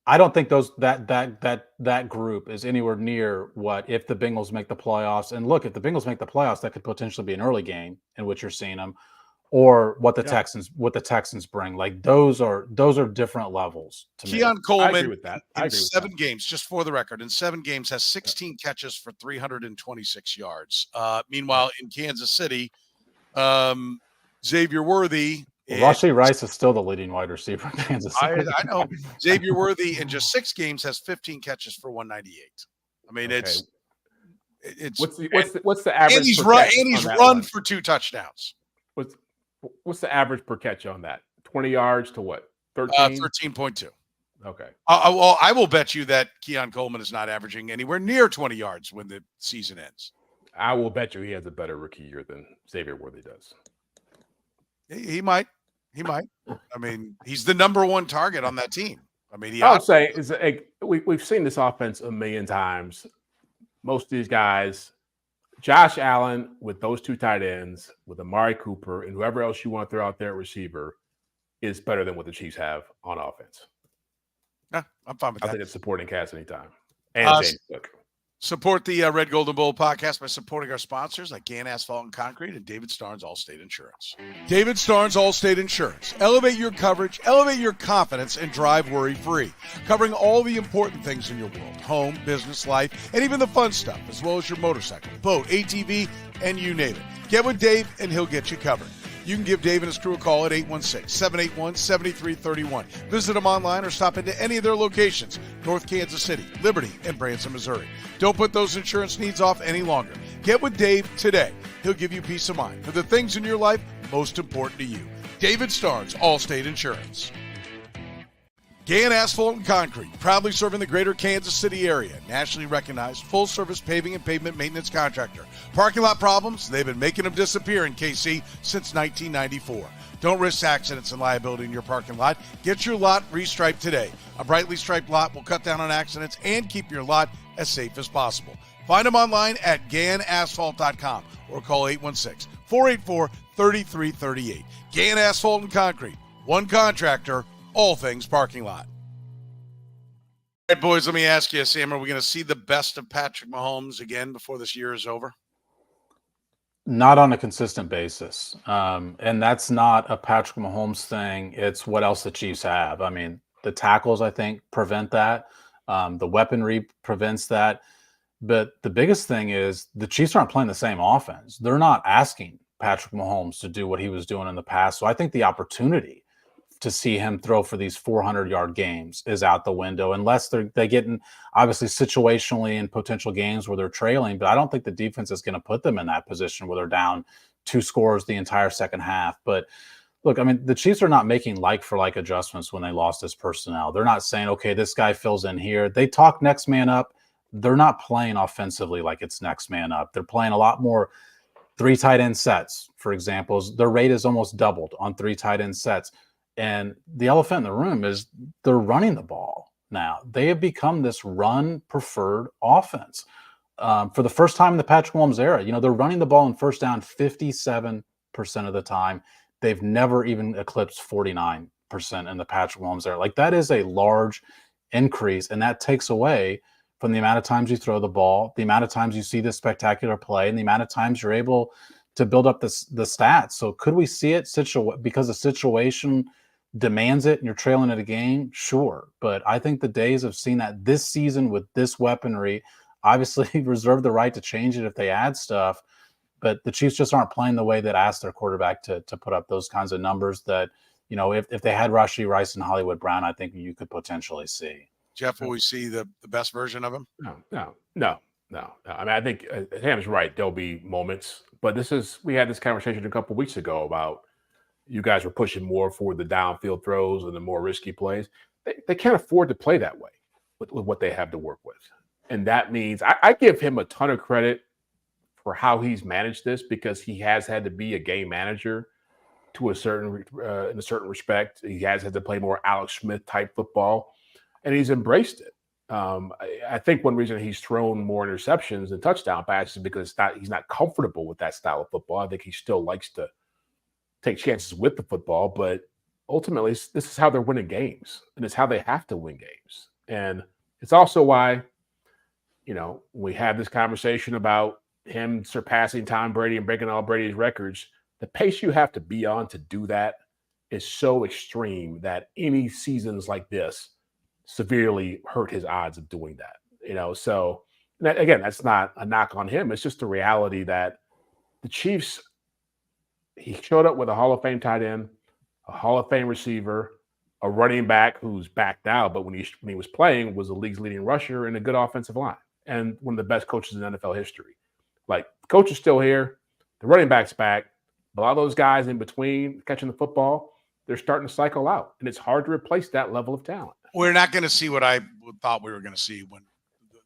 S4: I don't think that group is anywhere near what if the Bengals make the playoffs. And look, if the Bengals make the playoffs, that could potentially be an early game in which you're seeing them, or what the Texans bring. Like those are different levels. To
S1: Keon
S4: me.
S1: Coleman
S3: I agree with that.
S1: in 7 games, just for the record, in 7 games has 16 catches for 326 yards. Meanwhile, in Kansas City, Xavier Worthy.
S4: Rashee Rice is still the leading wide receiver in Kansas City.
S1: I know. Xavier Worthy in just 6 games has 15 catches for 198. I mean, it's
S3: what's the average?
S1: And he's run for 2 touchdowns.
S3: What's the average per catch on that? 20 yards to what? 13?
S1: 13.2.
S3: Okay.
S1: Well, I will bet you that Keon Coleman is not averaging anywhere near 20 yards when the season ends.
S3: I will bet you he has a better rookie year than Xavier Worthy does.
S1: He might. I mean, he's the number 1 target on that team. I mean,
S3: I would say we've seen this offense a million times. Most of these guys, Josh Allen with those 2 tight ends, with Amari Cooper and whoever else you want to throw out there at receiver, is better than what the Chiefs have on offense.
S1: Yeah, I'm fine with that.
S3: I think it's supporting Cass anytime. And James Cook.
S1: Support the Red Gold and Bold podcast by supporting our sponsors like Gann Asphalt and Concrete and David Starnes Allstate Insurance. David Starnes Allstate Insurance. Elevate your coverage, elevate your confidence, and drive worry-free. Covering all the important things in your world. Home, business, life, and even the fun stuff, as well as your motorcycle, boat, ATV, and you name it. Get with Dave, and he'll get you covered. You can give Dave and his crew a call at 816-781-7331. Visit them online or stop into any of their locations, North Kansas City, Liberty, and Branson, Missouri. Don't put those insurance needs off any longer. Get with Dave today. He'll give you peace of mind. For the things in your life most important to you. David Starnes, Allstate Insurance. Gann Asphalt and Concrete, proudly serving the greater Kansas City area. Nationally recognized, full-service paving and pavement maintenance contractor. Parking lot problems? They've been making them disappear in KC since 1994. Don't risk accidents and liability in your parking lot. Get your lot restriped today. A brightly striped lot will cut down on accidents and keep your lot as safe as possible. Find them online at GannAsphalt.com or call 816-484-3338. Gann Asphalt and Concrete, one contractor, all things parking lot. All right, boys, let me ask you, Sam, are we going to see the best of Patrick Mahomes again before this year is over?
S4: Not on a consistent basis. And that's not a Patrick Mahomes thing. It's what else the Chiefs have. I mean, the tackles, I think, prevent that. The weaponry prevents that. But the biggest thing is the Chiefs aren't playing the same offense. They're not asking Patrick Mahomes to do what he was doing in the past. So I think the opportunity to see him throw for these 400-yard games is out the window, unless they get in, obviously, situationally in potential games where they're trailing. But I don't think the defense is going to put them in that position where they're down 2 scores the entire second half. But look, I mean, the Chiefs are not making like-for-like adjustments when they lost his personnel. They're not saying, okay, this guy fills in here. They talk next man up. They're not playing offensively like it's next man up. They're playing a lot more 3 tight end sets, for example. Their rate is almost doubled on 3 tight end sets. And the elephant in the room is they're running the ball now. They have become this run-preferred offense. For the first time in the Patrick Mahomes era, they're running the ball in first down 57% of the time. They've never even eclipsed 49% in the Patrick Mahomes era. Like, that is a large increase, and that takes away from the amount of times you throw the ball, the amount of times you see this spectacular play, and the amount of times you're able to build up the stats. So could we see it because the situation demands it and you're trailing at a game? Sure. But I think the days of seeing that this season with this weaponry, obviously reserve the right to change it if they add stuff. But the Chiefs just aren't playing the way that asked their quarterback to put up those kinds of numbers that, if they had Rashee Rice and Hollywood Brown, I think you could potentially see.
S1: Jeff, will we see the best version of him?
S3: No. I mean, I think Sam's right. There'll be moments, but we had this conversation a couple of weeks ago about you guys were pushing more for the downfield throws and the more risky plays. They can't afford to play that way with what they have to work with. And that means I give him a ton of credit for how he's managed this, because he has had to be a game manager to in a certain respect. He has had to play more Alex Smith type football, and he's embraced it. I think one reason he's thrown more interceptions than touchdown passes is because he's not comfortable with that style of football. I think he still likes to take chances with the football, but ultimately this is how they're winning games, and it's how they have to win games. And it's also why, we have this conversation about him surpassing Tom Brady and breaking all Brady's records. The pace you have to be on to do that is so extreme that any seasons like this severely hurt his odds of doing that. So again, that's not a knock on him. It's just the reality that the Chiefs, he showed up with a Hall of Fame tight end, a Hall of Fame receiver, a running back who's back now, but when he was playing was the league's leading rusher, and a good offensive line, and one of the best coaches in NFL history. Like, the coach is still here, the running back's back, but a lot of those guys in between catching the football, they're starting to cycle out, and it's hard to replace that level of talent.
S1: We're not going to see what I thought we were going to see when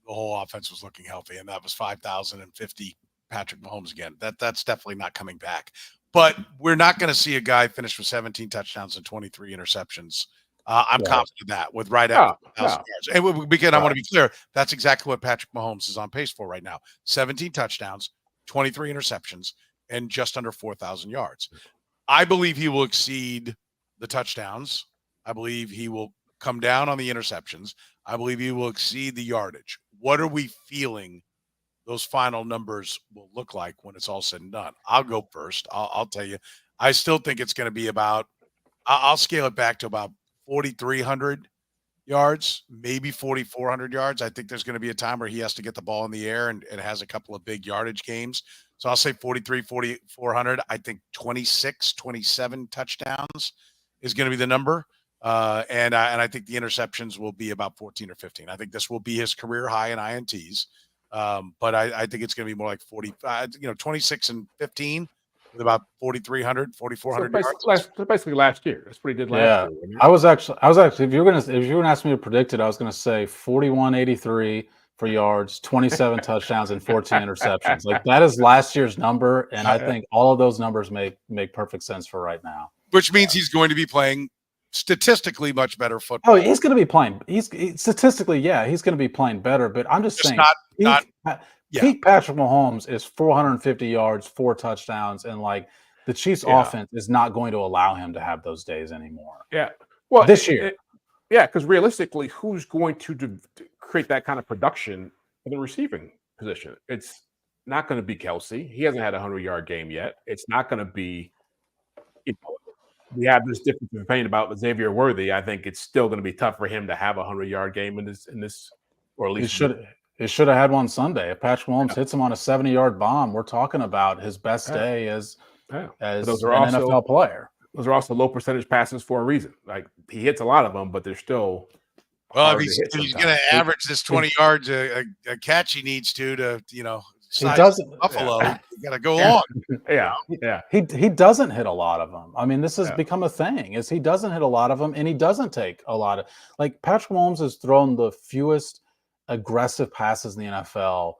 S1: the whole offense was looking healthy, and that was 5,050 Patrick Mahomes again. That's definitely not coming back. But we're not going to see a guy finish with 17 touchdowns and 23 interceptions. I'm confident that with right after 1,000 yards. And because I want to be clear, that's exactly what Patrick Mahomes is on pace for right now. 17 touchdowns, 23 interceptions, and just under 4,000 yards. I believe he will exceed the touchdowns. I believe he will come down on the interceptions. I believe he will exceed the yardage. What are we feeling those final numbers will look like when it's all said and done? I'll go first. I'll tell you. I still think it's going to be about, I'll scale it back to about 4,300 yards, maybe 4,400 yards. I think there's going to be a time where he has to get the ball in the air and has a couple of big yardage games. So I'll say 4,400. I think 26, 27 touchdowns is going to be the number. And I think the interceptions will be about 14 or 15. I think this will be his career high in INTs. But I think it's going to be more like 40, 26 and 15 with about 4,300, 4,400 yards.
S3: Basically last year. That's what he did last
S4: Yeah,
S3: year. Wasn't it?
S4: I was actually, if you were gonna ask me to predict it, I was gonna say 4183 for yards, 27 touchdowns, and 14 interceptions. Like that is last year's number, and I think all of those numbers make perfect sense for right now.
S1: Which means he's going to be playing statistically much better football.
S4: Oh, he's going to be playing. Statistically, yeah, he's going to be playing better. But I'm just saying, peak Patrick Mahomes is 450 yards, 4 touchdowns, and like the Chiefs' offense is not going to allow him to have those days anymore.
S3: Yeah, well,
S4: this year,
S3: because realistically, who's going to create that kind of production in the receiving position? It's not going to be Kelsey. He hasn't had a 100-yard game yet. It's not going to be. We have this difference of opinion about Xavier Worthy. I think it's still going to be tough for him to have a 100-yard game in this, or at least
S4: he should have had one Sunday. If Patrick Mahomes hits him on a 70-yard bomb, we're talking about his best day as
S3: those are
S4: an
S3: also,
S4: NFL player.
S3: Those are also low percentage passes for a reason. Like he hits a lot of them, but they're still.
S1: Well, if he's going to average this 20 yards a catch, he needs to
S4: he doesn't
S1: Buffalo. You got to go on.
S3: Yeah.
S4: He doesn't hit a lot of them. I mean, this has become a thing. Is he doesn't hit a lot of them, and he doesn't take a lot of. Like Patrick Mahomes has thrown the fewest aggressive passes in the NFL,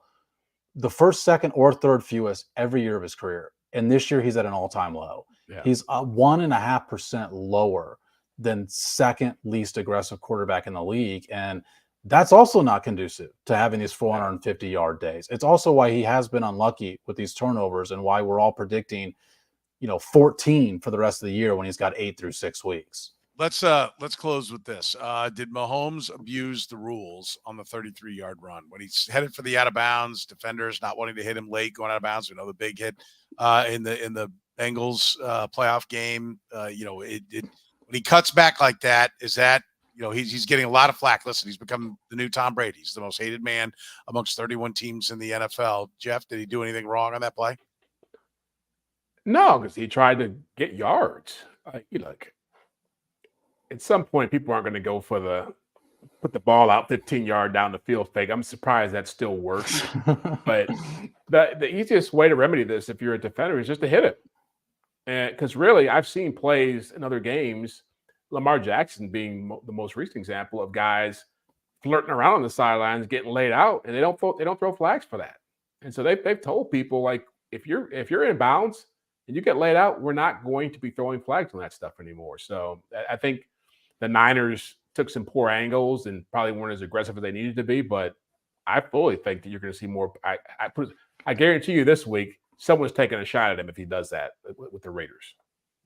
S4: the first, second, or third fewest every year of his career, and this year he's at an all-time low. Yeah. He's 1.5% lower than second least aggressive quarterback in the league, and that's also not conducive to having these 450-yard days. It's also why he has been unlucky with these turnovers and why we're all predicting, 14 for the rest of the year when he's got 8 through 6 weeks.
S1: Let's close with this. Did Mahomes abuse the rules on the 33-yard run when he's headed for the out of bounds? Defenders not wanting to hit him late, going out of bounds. We know the big hit in the Bengals playoff game. When he cuts back like that, is that? He's getting a lot of flack. Listen, he's become the new Tom Brady. He's the most hated man amongst 31 teams in the NFL. Jeff, did he do anything wrong on that play?
S3: No, because he tried to get yards. At some point, people aren't going to go for put the ball out 15-yard down the field fake. I'm surprised that still works. But the easiest way to remedy this, if you're a defender, is just to hit it. Because really, I've seen plays in other games. Lamar Jackson being the most recent example of guys flirting around on the sidelines, getting laid out, and they don't throw flags for that. And so they've told people, like, if you're in bounds and you get laid out, we're not going to be throwing flags on that stuff anymore. So I think the Niners took some poor angles and probably weren't as aggressive as they needed to be, but I fully think that you're going to see more. I guarantee you this week someone's taking a shot at him if he does that with the Raiders.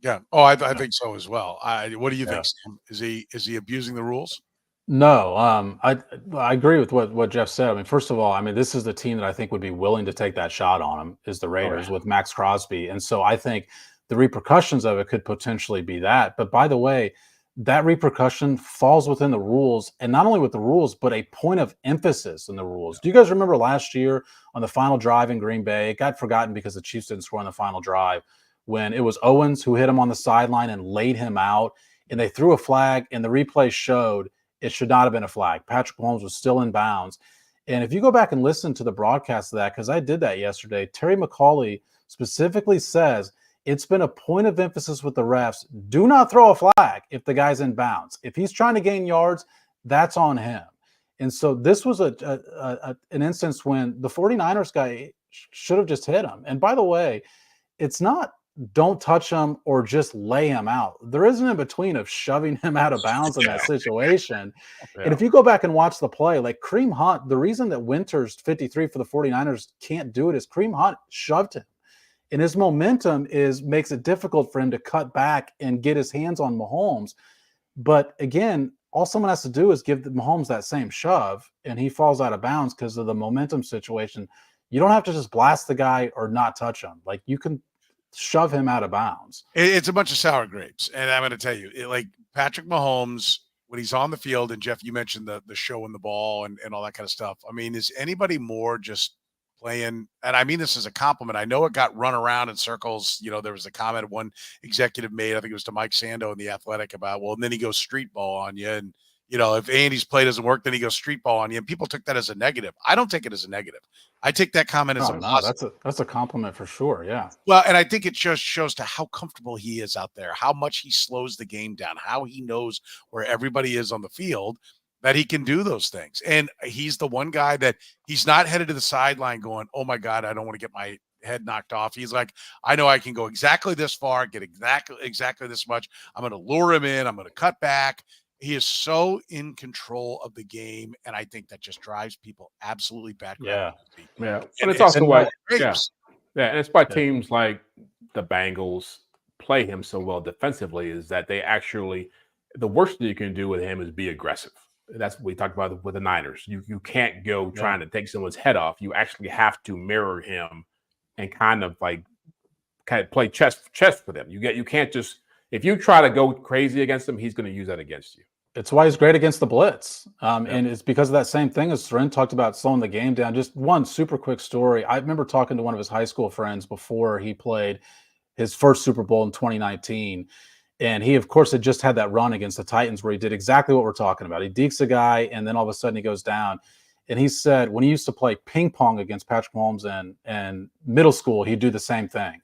S1: Yeah. Oh, I think so as well. What do you think, Sam? Is he abusing the rules?
S4: No. I agree with what Jeff said. I mean, first of all, this is the team that I think would be willing to take that shot on him is the Raiders with Max Crosby. And so I think the repercussions of it could potentially be that. But by the way, that repercussion falls within the rules, and not only with the rules, but a point of emphasis in the rules. Do you guys remember last year on the final drive in Green Bay? It got forgotten because the Chiefs didn't score on the final drive, when it was Owens who hit him on the sideline and laid him out, and they threw a flag, and the replay showed it should not have been a flag. Patrick Mahomes was still in bounds. And if you go back and listen to the broadcast of that, because I did that yesterday, Terry McCauley specifically says it's been a point of emphasis with the refs. Do not throw a flag if the guy's in bounds. If he's trying to gain yards, that's on him. And so this was an instance when the 49ers guy should have just hit him. And by the way, it's not don't touch him or just lay him out. There is an in between of shoving him out of bounds in that situation. Yeah. And if you go back and watch the play, like Kareem Hunt, the reason that Winters 53 for the 49ers can't do it is Kareem Hunt shoved him. And his momentum makes it difficult for him to cut back and get his hands on Mahomes. But again, all someone has to do is give Mahomes that same shove, and he falls out of bounds because of the momentum situation. You don't have to just blast the guy or not touch him. Like, you can shove him out of bounds.
S1: It's a bunch of sour grapes. And I'm going to tell you, like Patrick Mahomes, when he's on the field, and Jeff, you mentioned the show and the ball and all that kind of stuff. Is anybody more just playing? And I mean this as a compliment. I know it got run around in circles. There was a comment one executive made, I think it was to Mike Sando in The Athletic, about, well, and then he goes street ball on you. And, if Andy's play doesn't work, then he goes street ball on you. And people took that as a negative. I don't take it as a negative. I take that comment as a positive.
S4: That's a compliment for sure. Yeah.
S1: Well, and I think it just shows to how comfortable he is out there, how much he slows the game down, how he knows where everybody is on the field, that he can do those things. And he's the one guy that he's not headed to the sideline going, oh my God, I don't want to get my head knocked off. He's like, I know I can go exactly this far, get exactly this much. I'm going to lure him in. I'm going to cut back. He is so in control of the game, and I think that just drives people absolutely batshit.
S3: Yeah. But it's also why, and it's why teams like the Bengals play him so well defensively, is that they actually, the worst thing you can do with him is be aggressive. That's what we talked about with the Niners. You can't go trying to take someone's head off. You actually have to mirror him and kind of play chess with him. You can't just, if you try to go crazy against him, he's going to use that against you.
S4: It's why he's great against the blitz. And it's because of that same thing as Soren talked about slowing the game down. Just one super quick story. I remember talking to one of his high school friends before he played his first Super Bowl in 2019. And he, of course, had just had that run against the Titans where he did exactly what we're talking about. He dekes a guy, and then all of a sudden he goes down. And he said when he used to play ping pong against Patrick Mahomes in middle school, he'd do the same thing,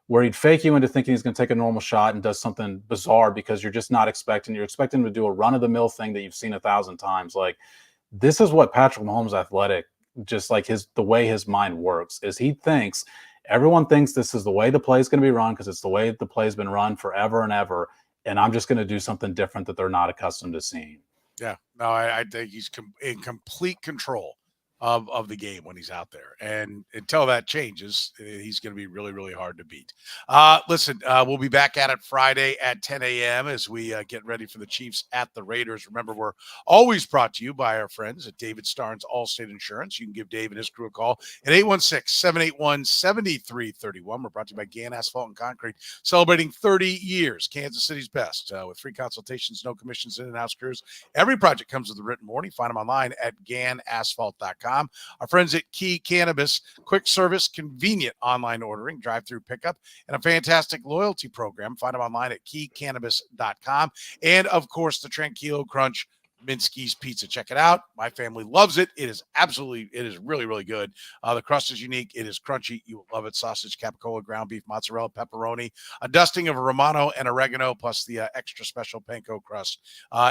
S4: where he'd fake you into thinking he's going to take a normal shot and does something bizarre because you're just not expecting. You're expecting him to do a run-of-the-mill thing that you've seen 1,000 times. Like, this is what Patrick Mahomes' athletic, just like the way his mind works, is he thinks everyone thinks this is the way the play is going to be run because it's the way the play has been run forever and ever, and I'm just going to do something different that they're not accustomed to seeing.
S1: Yeah, no, I think he's in complete control of the game when he's out there. And until that changes, he's going to be really, really hard to beat. Listen, we'll be back at it Friday at 10 a.m. as we get ready for the Chiefs at the Raiders. Remember, we're always brought to you by our friends at David Starnes Allstate Insurance. You can give Dave and his crew a call at 816-781-7331. We're brought to you by Gann Asphalt and Concrete, celebrating 30 years, Kansas City's best, with free consultations, no commissions, in-house crews. Every project comes with a written warranty. Find them online at GannAsphalt.com. Our friends at Key Cannabis, quick service, convenient online ordering, drive-through pickup, and a fantastic loyalty program. Find them online at keycannabis.com. And, of course, the Tranquilo Crunch Minsky's Pizza. Check it out. My family loves it. It is really, really good. The crust is unique. It is crunchy. You will love it. Sausage, capicola, ground beef, mozzarella, pepperoni, a dusting of Romano and oregano, plus the extra special panko crust.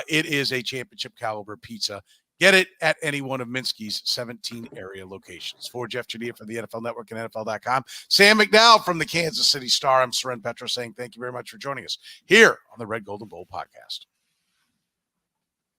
S1: It is a championship caliber pizza. Get it at any one of Minsky's 17 area locations. For Jeff Chadiha from the NFL Network and NFL.com, Sam McDowell from the Kansas City Star, I'm Soren Petro saying thank you very much for joining us here on the Red, Gold, and Bold podcast.